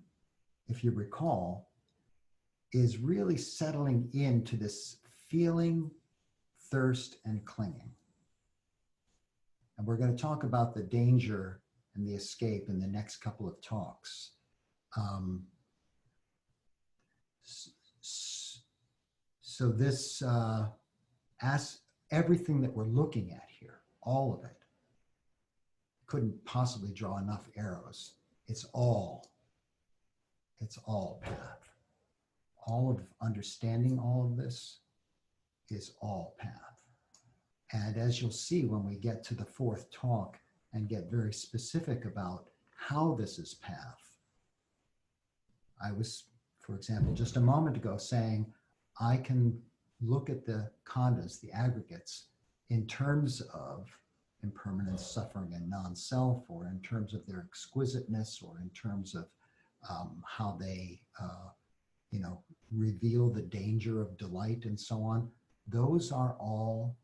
[SPEAKER 1] if you recall, is really settling into this feeling, thirst, and clinging. And we're going to talk about the danger and the escape in the next couple of talks. So this everything that we're looking at here, all of it, couldn't possibly draw enough arrows. It's all path. All of understanding all of this is all path. And as you'll see when we get to the fourth talk and get very specific about how this is path, I was, for example, just a moment ago saying, I can look at the khandhas, the aggregates, in terms of impermanence, suffering, and non-self, or in terms of their exquisiteness, or in terms of how they, reveal the danger of delight and so on. Those are all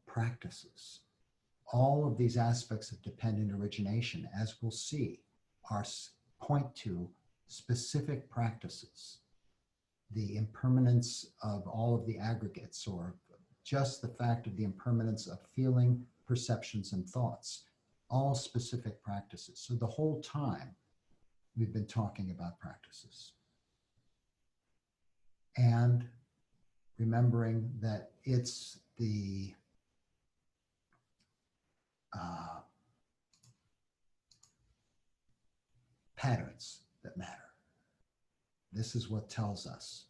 [SPEAKER 1] practices. All of these aspects of dependent origination, as we'll see, point to specific practices. The impermanence of all of the aggregates, or just the fact of the impermanence of feeling, perceptions, and thoughts, all specific practices. So the whole time we've been talking about practices. And remembering that it's the patterns that matter. This is what tells us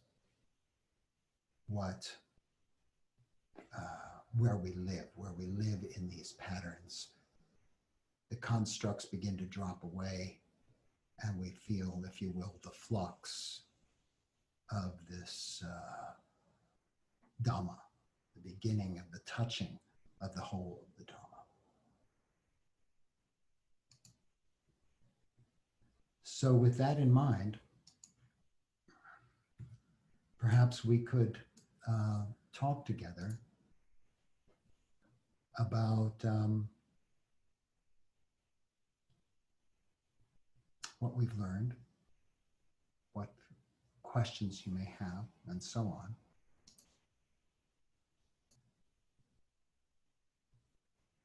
[SPEAKER 1] what, where we live in these patterns. The constructs begin to drop away, and we feel, if you will, the flux of this Dhamma, the beginning of the touching of the whole of the Dhamma. So with that in mind, perhaps we could talk together about what we've learned, what questions you may have, and so on.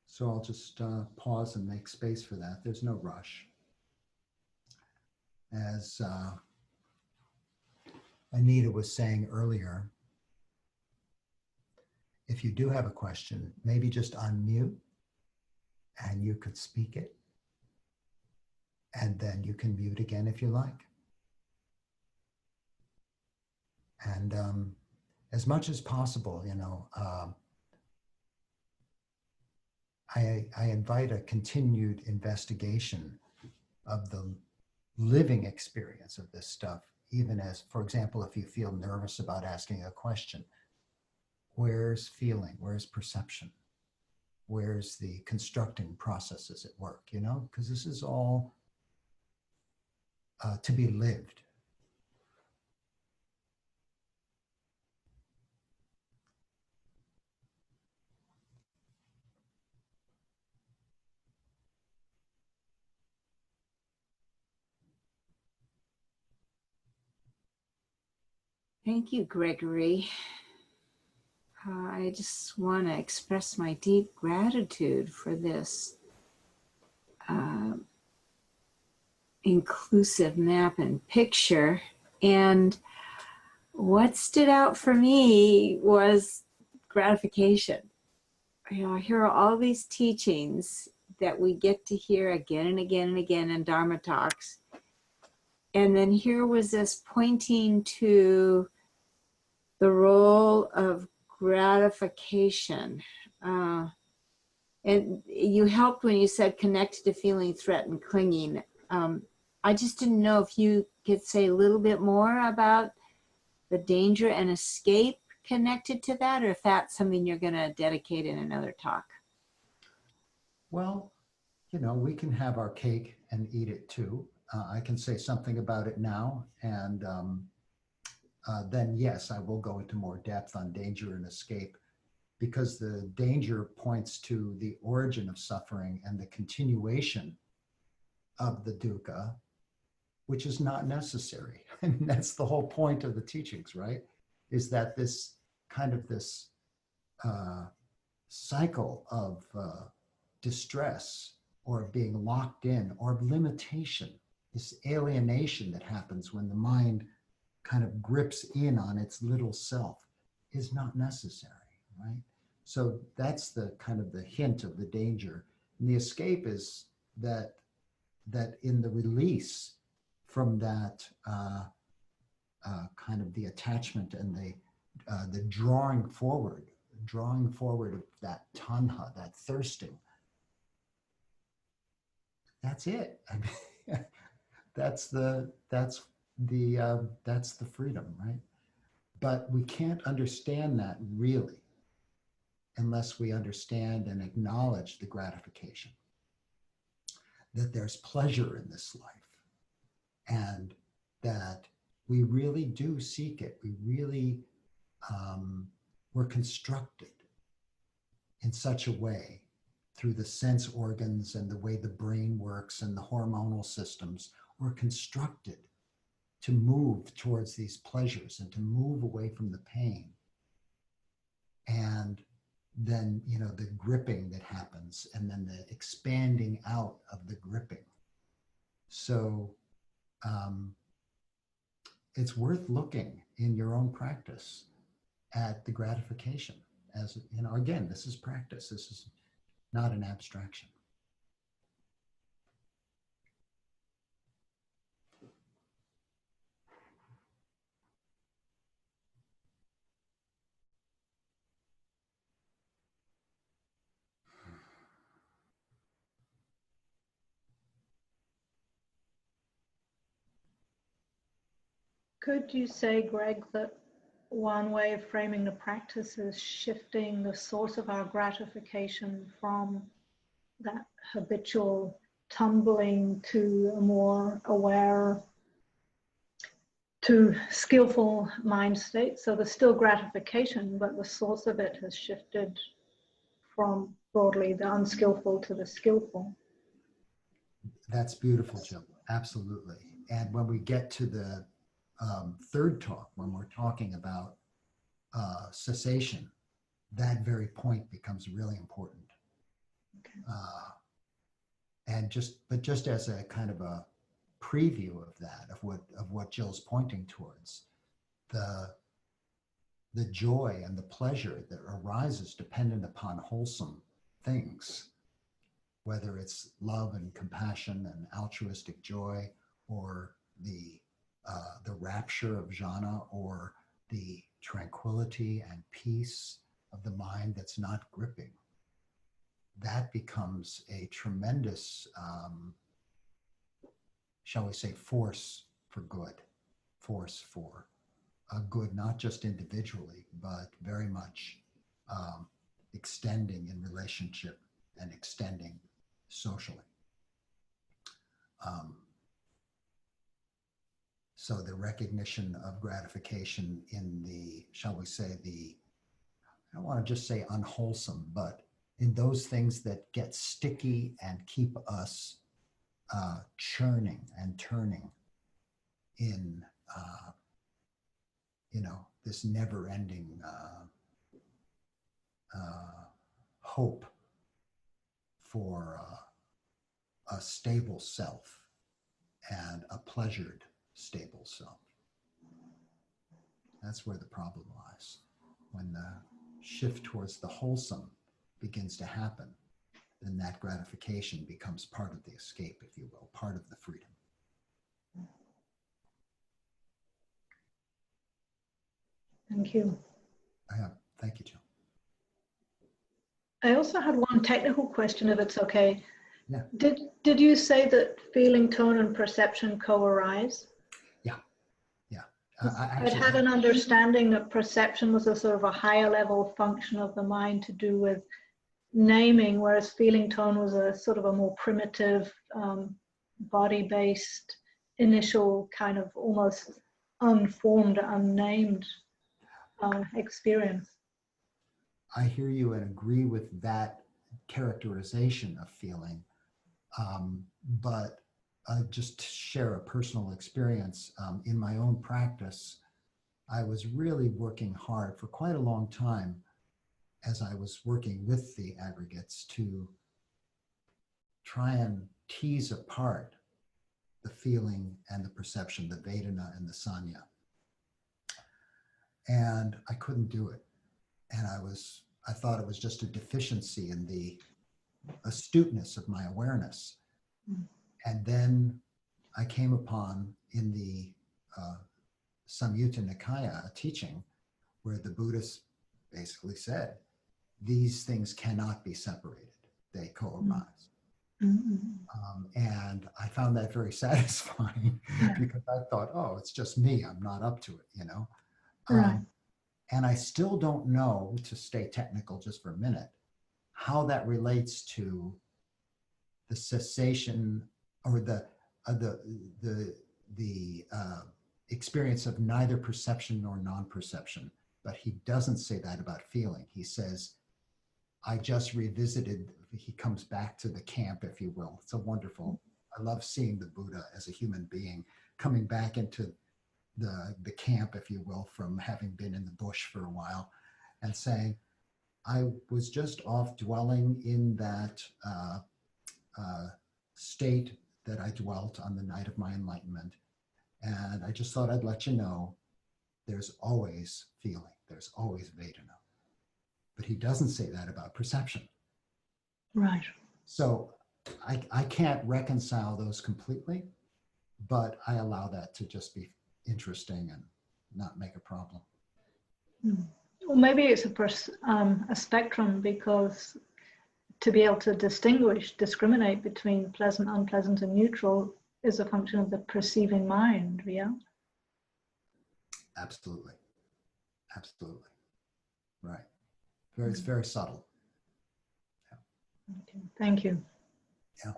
[SPEAKER 1] So I'll just pause and make space for that. There's no rush. As Anita was saying earlier, if you do have a question, maybe just unmute and you could speak it. And then you can mute again if you like. And as much as possible, I invite a continued investigation of the living experience of this stuff, even as, for example, if you feel nervous about asking a question, where's feeling, where's perception, where's the constructing processes at work, because this is all to be lived.
[SPEAKER 2] Thank you, Gregory. I just want to express my deep gratitude for this inclusive map and picture. And what stood out for me was gratification. Here are all these teachings that we get to hear again and again and again in Dharma talks. And then here was this pointing to the role of gratification. And you helped when you said connected to feeling, threat, and clinging. I just didn't know if you could say a little bit more about the danger and escape connected to that, or if that's something you're going to dedicate in another talk.
[SPEAKER 1] Well, we can have our cake and eat it too. I can say something about it now, and then yes, I will go into more depth on danger and escape, because the danger points to the origin of suffering and the continuation of the dukkha, which is not necessary. I mean, that's the whole point of the teachings, right? Is that this kind of this cycle of distress, or of being locked in, or of limitation, this alienation that happens when the mind kind of grips in on its little self is not necessary, right? So that's the kind of the hint of the danger. And the escape is that in the release from that kind of the attachment and the drawing forward of that tanha, that thirsting. That's it. I mean, that's the freedom, right? But we can't understand that really unless we understand and acknowledge the gratification, that there's pleasure in this life, and that we really do seek it. We really we're constructed in such a way through the sense organs and the way the brain works and the hormonal systems. We're constructed to move towards these pleasures and to move away from the pain. And then, you know, the gripping that happens, and then the expanding out of the gripping. So it's worth looking in your own practice at the gratification. As you know, again, this is practice. This is not an abstraction.
[SPEAKER 3] Could you say, Greg, that one way of framing the practice is shifting the source of our gratification from that habitual tumbling to a more aware, to skillful mind state? So there's still gratification, but the source of it has shifted from broadly the unskillful to the skillful.
[SPEAKER 1] That's beautiful, Jill. Absolutely. And when we get to the third talk, when we're talking about cessation, that very point becomes really important.
[SPEAKER 3] Okay.
[SPEAKER 1] And just as a kind of a preview of that, of what Jill's pointing towards, the joy and the pleasure that arises dependent upon wholesome things, whether it's love and compassion and altruistic joy, or the rapture of jhana, or the tranquility and peace of the mind that's not gripping. That becomes a tremendous, shall we say, force for good, force for good, not just individually, but very much extending in relationship and extending socially. So the recognition of gratification in the, shall we say, I don't want to just say unwholesome, but in those things that get sticky and keep us churning and turning in, this never-ending hope for a stable self and a pleasured, stable self. That's where the problem lies. When the shift towards the wholesome begins to happen, then that gratification becomes part of the escape, if you will, part of the freedom.
[SPEAKER 3] Thank you.
[SPEAKER 1] Thank you, Jill.
[SPEAKER 3] I also had one technical question, if it's okay.
[SPEAKER 1] Yeah.
[SPEAKER 3] Did you say that feeling, tone, and perception co-arise?
[SPEAKER 1] Yeah.
[SPEAKER 3] I'd had an understanding that perception was a sort of a higher level function of the mind to do with naming, whereas feeling, tone was a sort of a more primitive, body-based, initial kind of almost unformed, unnamed experience.
[SPEAKER 1] I hear you and agree with that characterization of feeling. But just to share a personal experience, in my own practice, I was really working hard for quite a long time as I was working with the aggregates to try and tease apart the feeling and the perception, the Vedana and the Sanya. and I couldn't do it. And I thought it was just a deficiency in the astuteness of my awareness. And then I came upon in the Samyutta Nikaya a teaching where the Buddhist basically said, these things cannot be separated. They co-arise. And I found that very satisfying because I thought, oh, it's just me. I'm not up to it, you know?
[SPEAKER 3] Right.
[SPEAKER 1] And I still don't know, to stay technical just for a minute, how that relates to the cessation or the experience of neither perception nor non-perception. But he doesn't say that about feeling. He says, I just revisited, he comes back to the camp, if you will. It's a wonderful, I love seeing the Buddha as a human being coming back into the camp, if you will, from having been in the bush for a while and saying, I was just off dwelling in that state that I dwelt on the night of my enlightenment. And I just thought I'd let you know there's always feeling, there's always Vedana. But he doesn't say that about perception.
[SPEAKER 3] Right.
[SPEAKER 1] So I can't reconcile those completely, but I allow that to just be interesting and not make a problem.
[SPEAKER 3] Well, maybe it's a spectrum, because to be able to discriminate between pleasant, unpleasant, and neutral is a function of the perceiving mind, yeah?
[SPEAKER 1] Absolutely. Absolutely. Right. It's very subtle.
[SPEAKER 3] Okay. Thank you.
[SPEAKER 1] Yeah.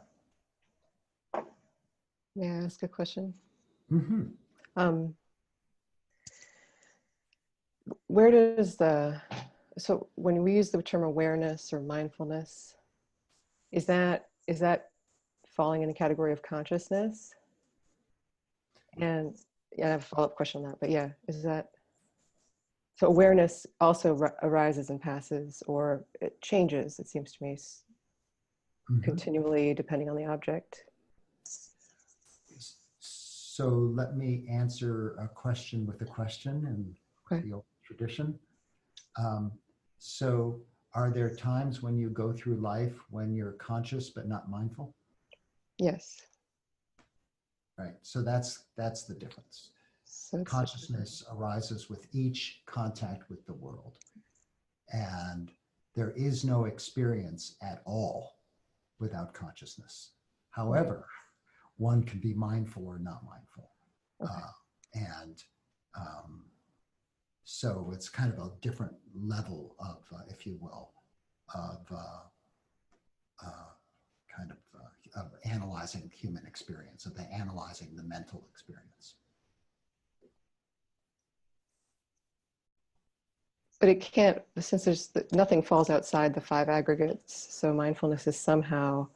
[SPEAKER 4] May I ask a question?
[SPEAKER 1] Mm-hmm.
[SPEAKER 4] Where does so when we use the term awareness or mindfulness, is that falling in a category of consciousness? And yeah, I have a follow-up question on that, but yeah, is that, so awareness also arises and passes, or it changes, it seems to me, continually depending on the object?
[SPEAKER 1] So let me answer a question with a question in the old tradition. So are there times when you go through life when you're conscious but not mindful?
[SPEAKER 4] Yes.
[SPEAKER 1] Right. So that's the difference. So consciousness arises with each contact with the world. And there is no experience at all without consciousness. However, one can be mindful or not mindful. So it's kind of a different level of, if you will, of of analyzing human experience, of analyzing the mental experience.
[SPEAKER 4] But it can't, since nothing falls outside the 5 aggregates, so mindfulness is somehow,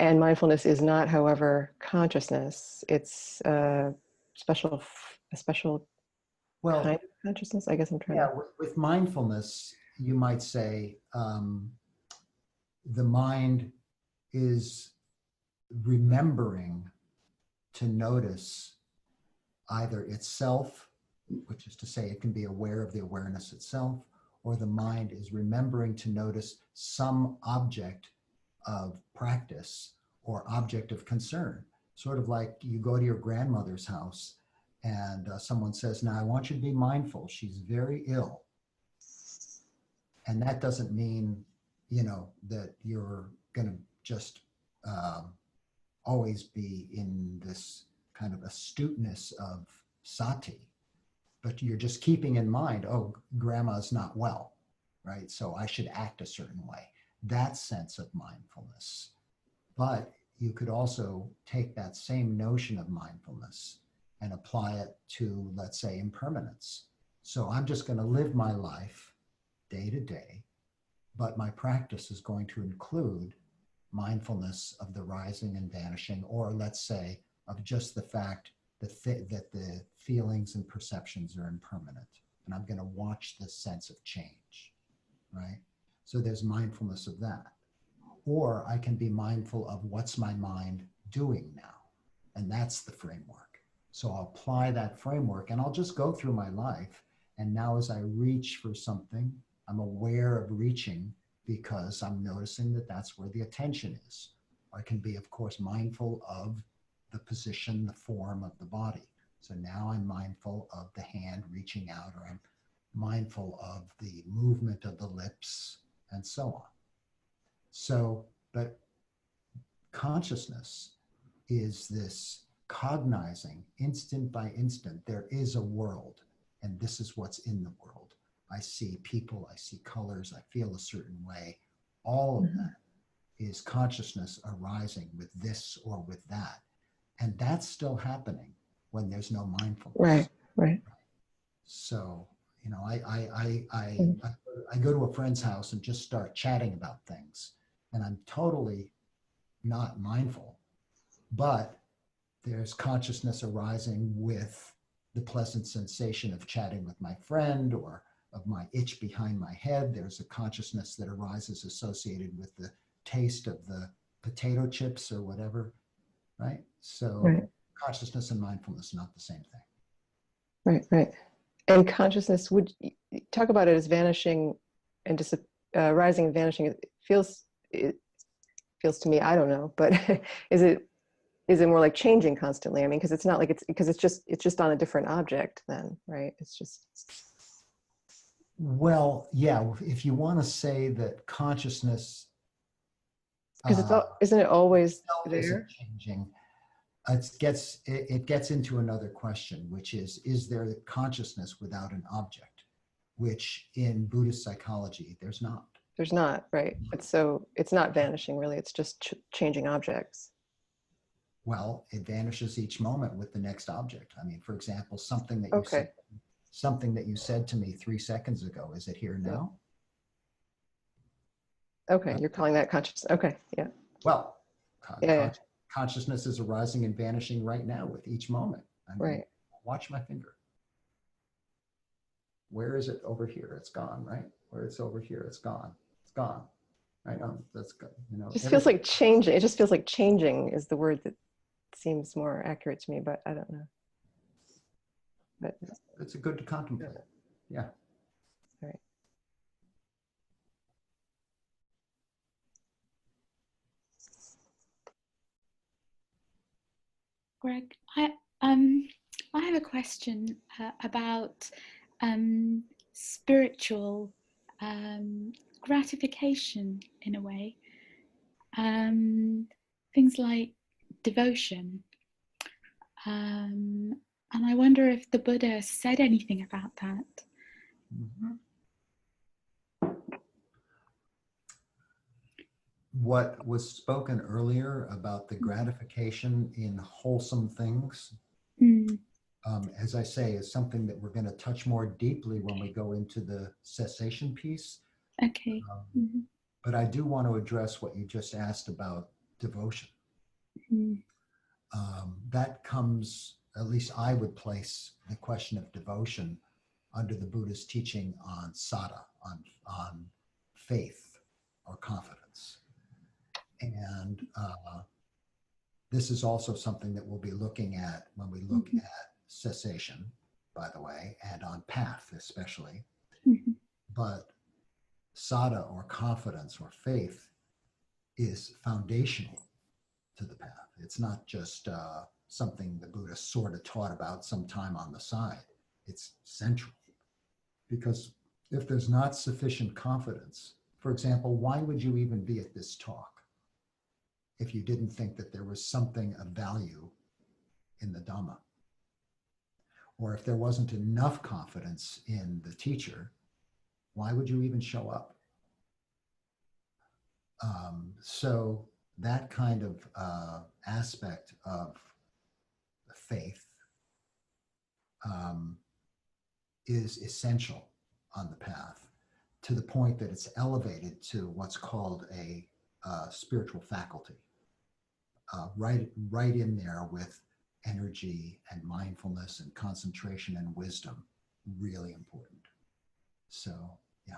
[SPEAKER 4] and mindfulness is not, however, consciousness. It's a special kind of consciousness, I guess I'm trying to.
[SPEAKER 1] With mindfulness, you might say the mind is remembering to notice either itself, which is to say it can be aware of the awareness itself, or the mind is remembering to notice some object of practice or object of concern. Sort of like you go to your grandmother's house and someone says, now I want you to be mindful. She's very ill. And that doesn't mean, that you're going to just always be in this kind of astuteness of sati, but you're just keeping in mind, oh, grandma's not well, right? So I should act a certain way. That sense of mindfulness. But you could also take that same notion of mindfulness and apply it to, let's say, impermanence. So I'm just going to live my life day to day, but my practice is going to include mindfulness of the rising and vanishing, or let's say of just the fact that the feelings and perceptions are impermanent. And I'm going to watch this sense of change, right? So there's mindfulness of that. Or I can be mindful of what's my mind doing now. And that's the framework. So I'll apply that framework and I'll just go through my life. And now as I reach for something, I'm aware of reaching because I'm noticing that that's where the attention is. I can be, of course, mindful of the position, the form of the body. So now I'm mindful of the hand reaching out, or I'm mindful of the movement of the lips, and so on. So, but consciousness is this cognizing instant by instant, there is a world, and this is what's in the world. I see people, I see colors, I feel a certain way. All of that is consciousness arising with this or with that. And that's still happening when there's no mindfulness.
[SPEAKER 4] Right, right.
[SPEAKER 1] So, you know, I go to a friend's house and just start chatting about things, and I'm totally not mindful, but there's consciousness arising with the pleasant sensation of chatting with my friend, or of my itch behind my head. There's a consciousness that arises associated with the taste of the potato chips or whatever, right? So
[SPEAKER 4] Right.
[SPEAKER 1] consciousness and mindfulness are not the same thing.
[SPEAKER 4] Right, right. And consciousness, would talk about it as vanishing and rising and vanishing. It feels to me, I don't know, but is it more like changing constantly? I mean, because it's not like it's just on a different object then, right? It's just.
[SPEAKER 1] Well, yeah, if you want to say that consciousness
[SPEAKER 4] Because isn't it always
[SPEAKER 1] isn't
[SPEAKER 4] there?
[SPEAKER 1] changing, it gets into another question, which is there consciousness without an object? Which in Buddhist psychology, there's not.
[SPEAKER 4] There's not, right? It's not vanishing really. It's just changing objects.
[SPEAKER 1] Well, it vanishes each moment with the next object. I mean, for example, something that you said to me 3 seconds ago, is it here now?
[SPEAKER 4] Okay, you're calling that conscious. Okay, yeah.
[SPEAKER 1] Well,
[SPEAKER 4] Yeah.
[SPEAKER 1] consciousness is arising and vanishing right now with each moment. I mean,
[SPEAKER 4] Right.
[SPEAKER 1] watch my finger. Where is it? Over here? It's gone, right? Where it's over here? It's gone. It's gone. Right? That's good. You know,
[SPEAKER 4] It just feels like changing. It just feels like changing is the word that seems more accurate to me, but I don't know. But
[SPEAKER 1] it's good to contemplate. Yeah.
[SPEAKER 4] Right.
[SPEAKER 5] Greg, I have a question about spiritual gratification in a way. Things like devotion. And I wonder if the Buddha said anything about that.
[SPEAKER 1] Mm-hmm. What was spoken earlier about the gratification in wholesome things, as I say, is something that we're going to touch more deeply when we go into the cessation piece.
[SPEAKER 5] Okay.
[SPEAKER 1] But I do want to address what you just asked about devotion. That comes, at least I would place the question of devotion under the Buddha's teaching on sada, on faith or confidence. And this is also something that we'll be looking at when we look at cessation, by the way, and on path especially. But sada or confidence or faith is foundational to the path. It's not just something the Buddha sort of taught about sometime on the side. It's central. Because if there's not sufficient confidence, for example, why would you even be at this talk if you didn't think that there was something of value in the Dhamma? Or if there wasn't enough confidence in the teacher, why would you even show up? So that kind of aspect of faith is essential on the path, to the point that it's elevated to what's called a spiritual faculty, right in there with energy and mindfulness and concentration and wisdom, really important. So, yeah.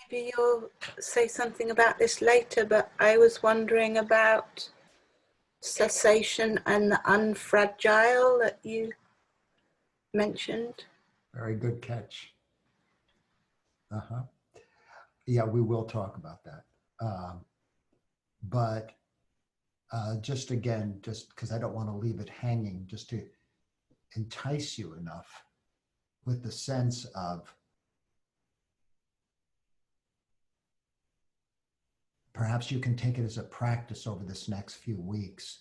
[SPEAKER 6] maybe you'll say something about this later, but I was wondering about cessation and the unfragile that you mentioned.
[SPEAKER 1] Very good catch. Yeah, we will talk about that. But just again, just because I don't want to leave it hanging, just to entice you enough with the sense of perhaps you can take it as a practice over this next few weeks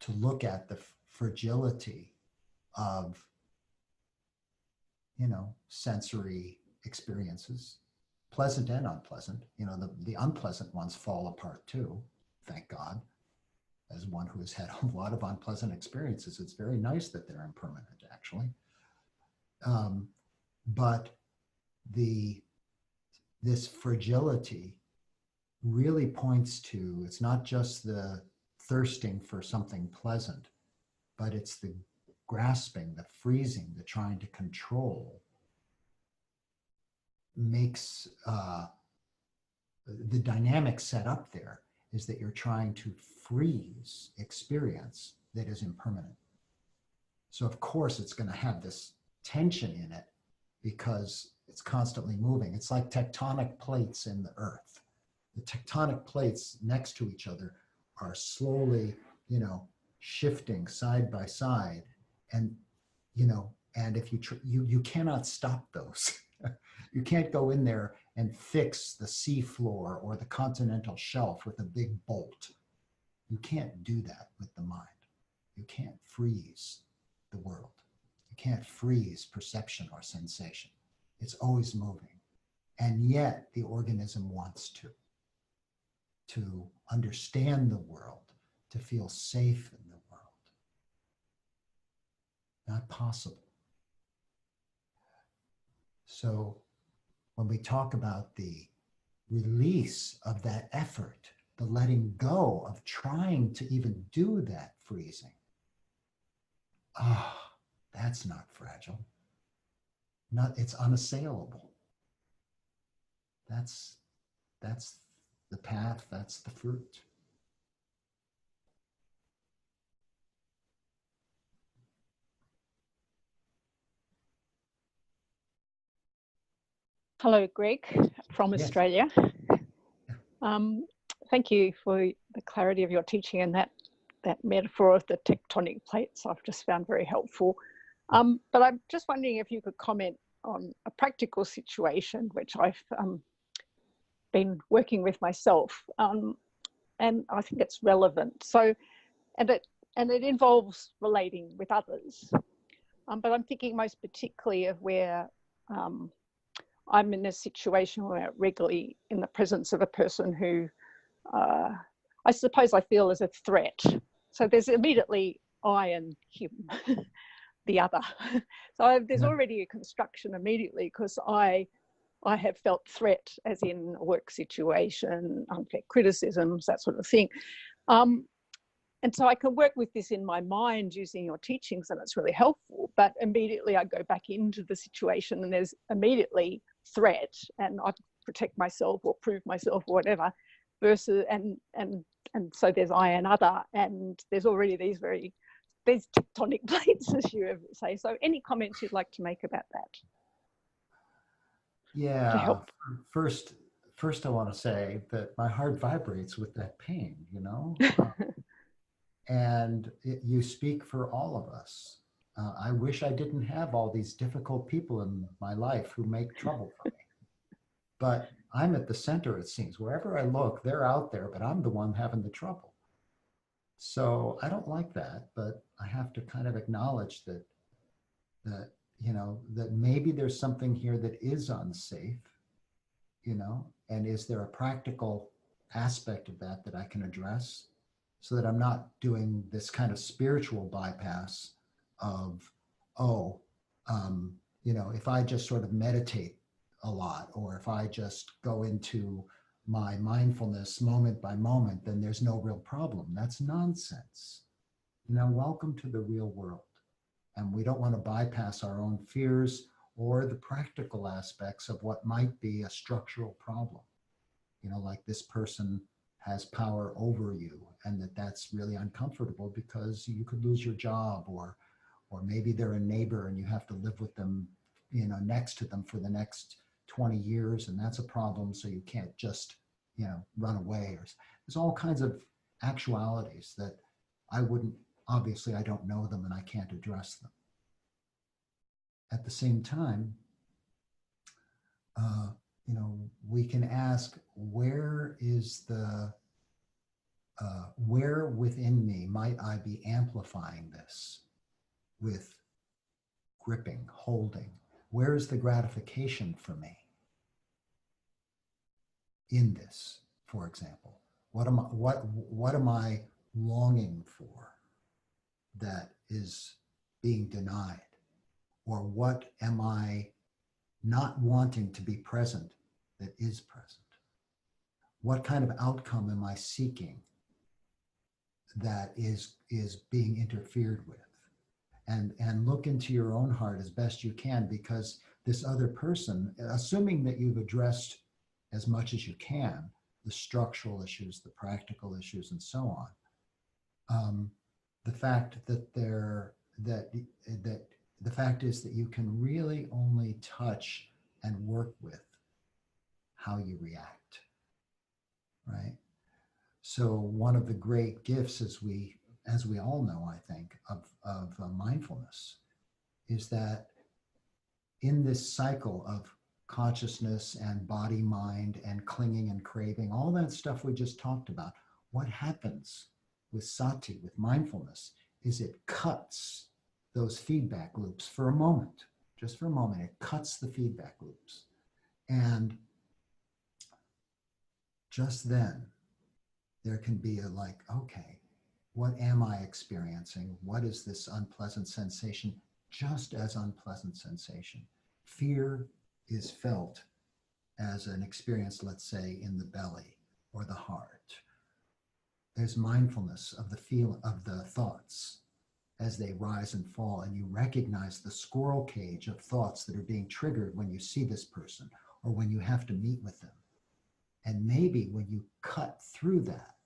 [SPEAKER 1] to look at the fragility of, sensory experiences, pleasant and unpleasant. The unpleasant ones fall apart too, thank God. As one who has had a lot of unpleasant experiences, it's very nice that they're impermanent, actually. But this fragility really points to, it's not just the thirsting for something pleasant, but it's the grasping, the freezing, the trying to control makes the dynamic set up there is that you're trying to freeze experience that is impermanent. So of course it's going to have this tension in it because it's constantly moving. It's like tectonic plates in the earth. The tectonic plates next to each other are slowly, shifting side by side. And, and if you cannot stop those. You can't go in there and fix the seafloor or the continental shelf with a big bolt. You can't do that with the mind. You can't freeze the world. You can't freeze perception or sensation. It's always moving. And yet the organism wants to understand the world, to feel safe in the world. Not possible. So when we talk about the release of that effort, the letting go of trying to even do that freezing, that's not fragile. It's unassailable. That's the path, that's the fruit.
[SPEAKER 7] Hello, Greg from
[SPEAKER 1] Yes.
[SPEAKER 7] Australia. Thank you for the clarity of your teaching and that metaphor of the tectonic plates I've just found very helpful. But I'm just wondering if you could comment on a practical situation which I've been working with myself, and I think it's relevant. So, and it involves relating with others, but I'm thinking most particularly of where I'm in a situation where regularly in the presence of a person who I suppose I feel is a threat. So there's immediately I and him, the other. So there's already a construction immediately because I have felt threat as in a work situation, unfair criticisms, that sort of thing. And so I can work with this in my mind using your teachings and it's really helpful, but immediately I go back into the situation and there's immediately threat and I protect myself or prove myself or whatever versus, and so there's I and other, and there's already these tectonic plates, as you say. So any comments you'd like to make about that?
[SPEAKER 1] Yeah,
[SPEAKER 7] to help?
[SPEAKER 1] First I want to say that my heart vibrates with that pain, and you speak for all of us. I wish I didn't have all these difficult people in my life who make trouble for me. But I'm at the center, it seems. Wherever I look, they're out there, but I'm the one having the trouble. So I don't like that, but I have to kind of acknowledge that maybe there's something here that is unsafe, and is there a practical aspect of that I can address so that I'm not doing this kind of spiritual bypass of, if I just sort of meditate a lot, or if I just go into my mindfulness moment by moment, then there's no real problem. That's nonsense. Welcome to the real world. And we don't want to bypass our own fears or the practical aspects of what might be a structural problem. You know, like this person has power over you, and that's really uncomfortable because you could lose your job, or maybe they're a neighbor and you have to live with them, you know, next to them for the next 20 years, and that's a problem. So you can't just, you know, run away. Or there's all kinds of actualities that obviously I don't know them and I can't address them. At the same time, you know, we can ask, where within me might I be amplifying this with gripping, holding? Where is the gratification for me in this, for example? What am I longing for that is being denied? Or what am I not wanting to be present that is present? What kind of outcome am I seeking that is being interfered with? And look into your own heart as best you can, because this other person, assuming that you've addressed as much as you can the structural issues, the practical issues, and so on, the fact is that you can really only touch and work with how you react, right? So one of the great gifts, as we all know, I think, of mindfulness, is that in this cycle of consciousness and body, mind, and clinging and craving, all that stuff we just talked about, what happens with sati, with mindfulness, is it cuts those feedback loops for a moment, just for a moment. It cuts the feedback loops. And just then, there can be a like, okay, what am I experiencing? What is this unpleasant sensation? Just as unpleasant sensation. Fear is felt as an experience, let's say, in the belly or the heart. There's mindfulness of the feel of the thoughts as they rise and fall, and you recognize the squirrel cage of thoughts that are being triggered when you see this person or when you have to meet with them. And maybe when you cut through that,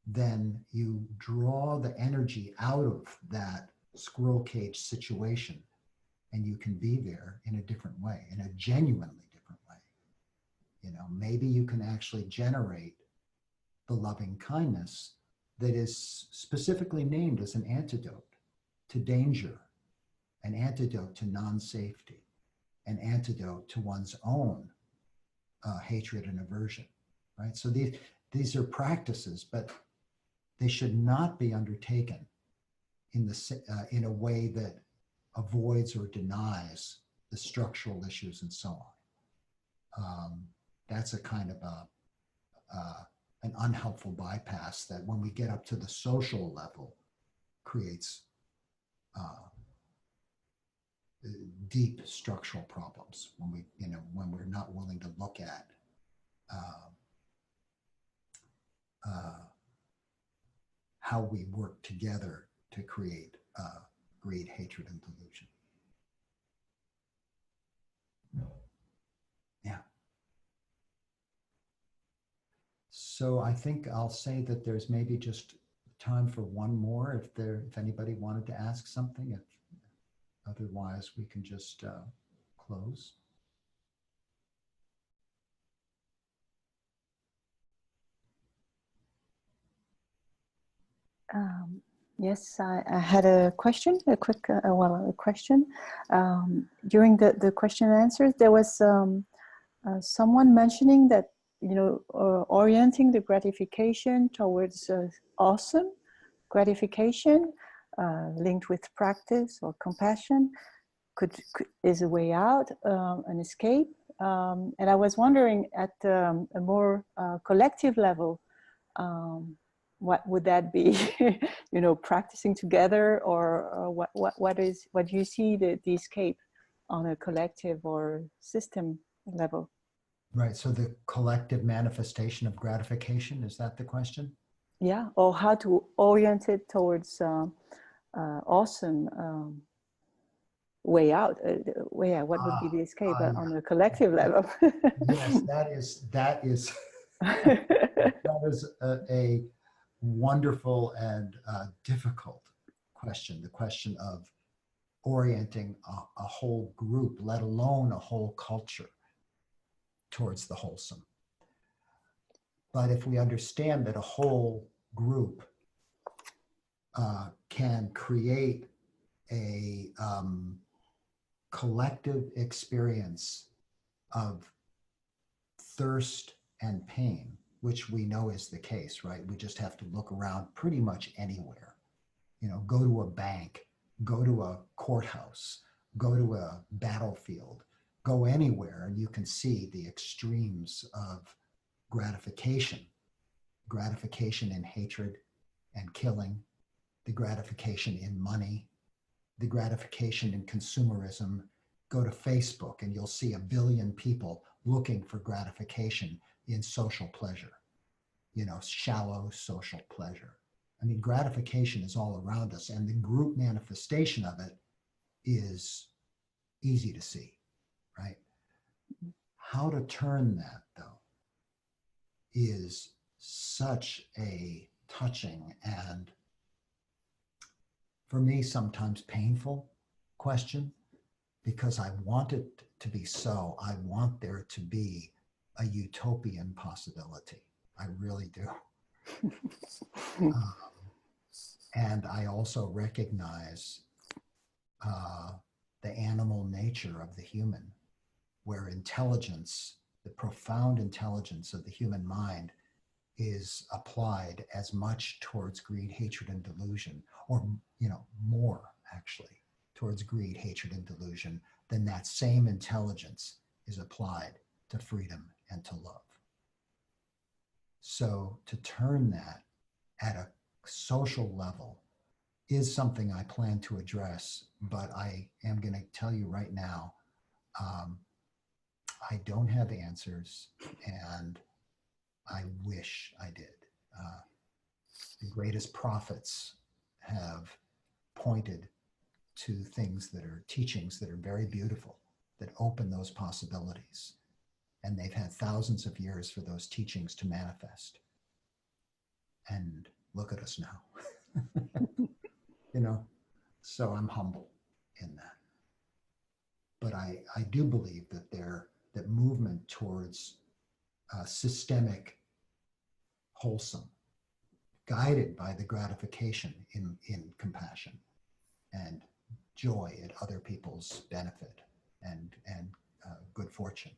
[SPEAKER 1] then you draw the energy out of that squirrel cage situation, and you can be there in a different way, in a genuinely different way. You know, maybe you can actually generate the loving kindness that is specifically named as an antidote to danger, an antidote to non-safety, an antidote to one's own hatred and aversion, right? So these are practices, but they should not be undertaken in a way that avoids or denies the structural issues and so on. That's a kind of an unhelpful bypass that, when we get up to the social level, creates deep structural problems when we're not willing to look at how we work together to create greed, hatred, and delusion. Yeah. So I think I'll say that there's maybe just time for one more if anybody wanted to ask something. Otherwise, we can just close.
[SPEAKER 8] Yes, I had a question, a quick question. During the question and answers, there was someone mentioning that, you know, orienting the gratification towards awesome gratification linked with practice or compassion is a way out, an escape. And I was wondering, at a more collective level, what would that be? You know, practicing together, or what do you see the escape on a collective or system level?
[SPEAKER 1] Right. So the collective manifestation of gratification, is that the question?
[SPEAKER 8] Yeah. Or how to orient it towards awesome way out, way out. What would be the escape on a collective level?
[SPEAKER 1] Yes, that is that is a wonderful and difficult question. The question of orienting a whole group, let alone a whole culture, towards the wholesome. But if we understand that a whole group can create a collective experience of thirst and pain, which we know is the case, right? We just have to look around pretty much anywhere. You know, go to a bank, go to a courthouse, go to a battlefield, go anywhere, and you can see the extremes of gratification in hatred and killing, the gratification in money, the gratification in consumerism. Go to Facebook and you'll see 1 billion people looking for gratification in social pleasure, you know, shallow social pleasure. I mean, gratification is all around us, and the group manifestation of it is easy to see, right? How to turn that, though, is such a touching and, for me, sometimes painful question, because I want it to be so. I want there to be a utopian possibility. I really do. And I also recognize the animal nature of the human, where intelligence, the profound intelligence of the human mind, is applied as much towards greed, hatred, and delusion, or, you know, more actually towards greed, hatred, and delusion than that same intelligence is applied to freedom and to love. So to turn that at a social level is something I plan to address, but I am going to tell you right now, I don't have answers, and I wish I did. The greatest prophets have pointed to things that are teachings that are very beautiful, that open those possibilities. And they've had thousands of years for those teachings to manifest. And look at us now. You know, so I'm humble in that. But I do believe that that movement towards systemic wholesome, guided by the gratification in compassion and joy at other people's benefit and good fortune,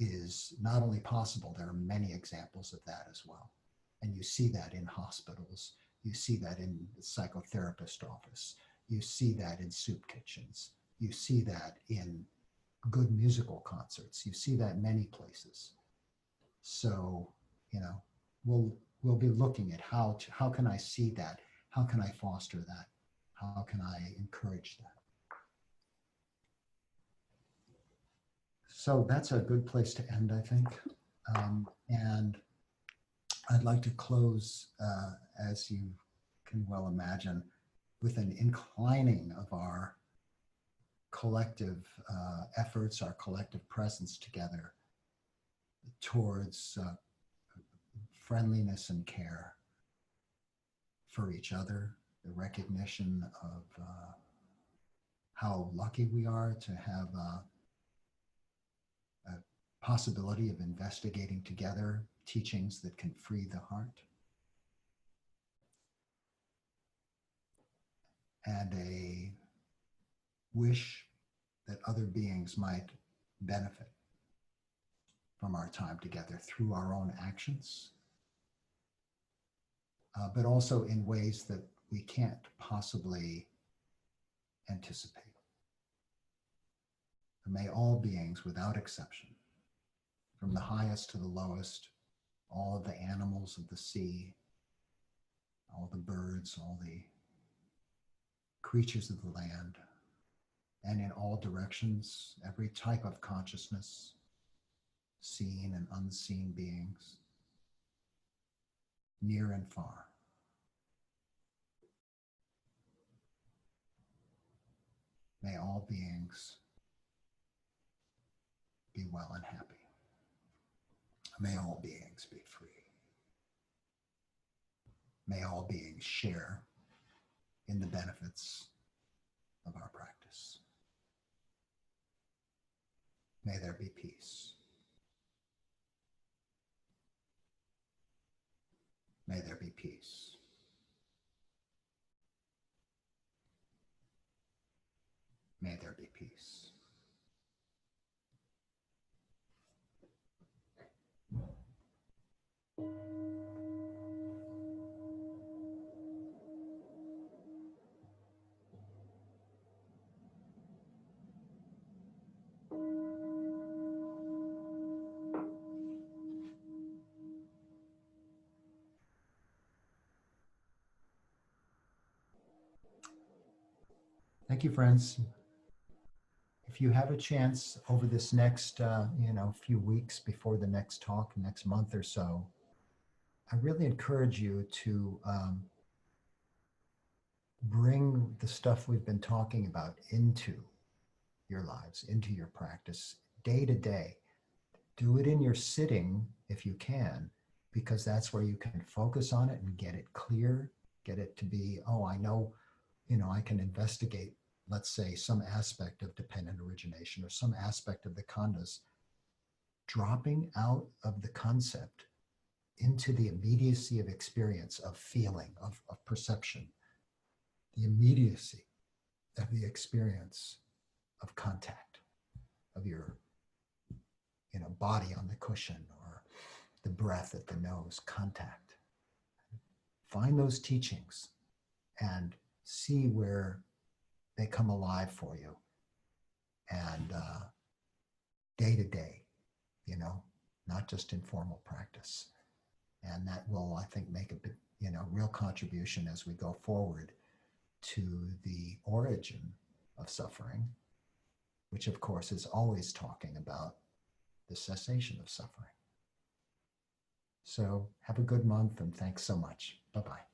[SPEAKER 1] is not only possible, there are many examples of that as well. And you see that in hospitals, you see that in the psychotherapist office, you see that in soup kitchens, you see that in good musical concerts, you see that many places. So, you know, we'll be looking at how can I see that? How can I foster that? How can I encourage that? So that's a good place to end, I think. And I'd like to close, as you can well imagine, with an inclining of our collective efforts, our collective presence together towards friendliness and care for each other, the recognition of how lucky we are to have a possibility of investigating together teachings that can free the heart, and a wish that other beings might benefit from our time together through our own actions, but also in ways that we can't possibly anticipate. May all beings, without exception, from the highest to the lowest, all of the animals of the sea, all the birds, all the creatures of the land, and in all directions, every type of consciousness, seen and unseen beings, near and far. May all beings be well and happy. May all beings be free. May all beings share in the benefits of our practice. May there be peace. May there be peace. May there be peace. Thank you, friends. If you have a chance over this next, few weeks before the next talk, next month or so, I really encourage you to bring the stuff we've been talking about into your lives, into your practice, day to day. Do it in your sitting if you can, because that's where you can focus on it and get it clear, get it to be, oh, I know, I can investigate, let's say, some aspect of dependent origination or some aspect of the khandhas, dropping out of the concept into the immediacy of experience, of feeling, of perception, the immediacy of the experience of contact, of your body on the cushion or the breath at the nose, contact. Find those teachings and see where they come alive for you. And day to day, not just in formal practice. And that will, I think, make a big, real contribution as we go forward to the origin of suffering, which of course is always talking about the cessation of suffering. So have a good month and thanks so much. Bye-bye.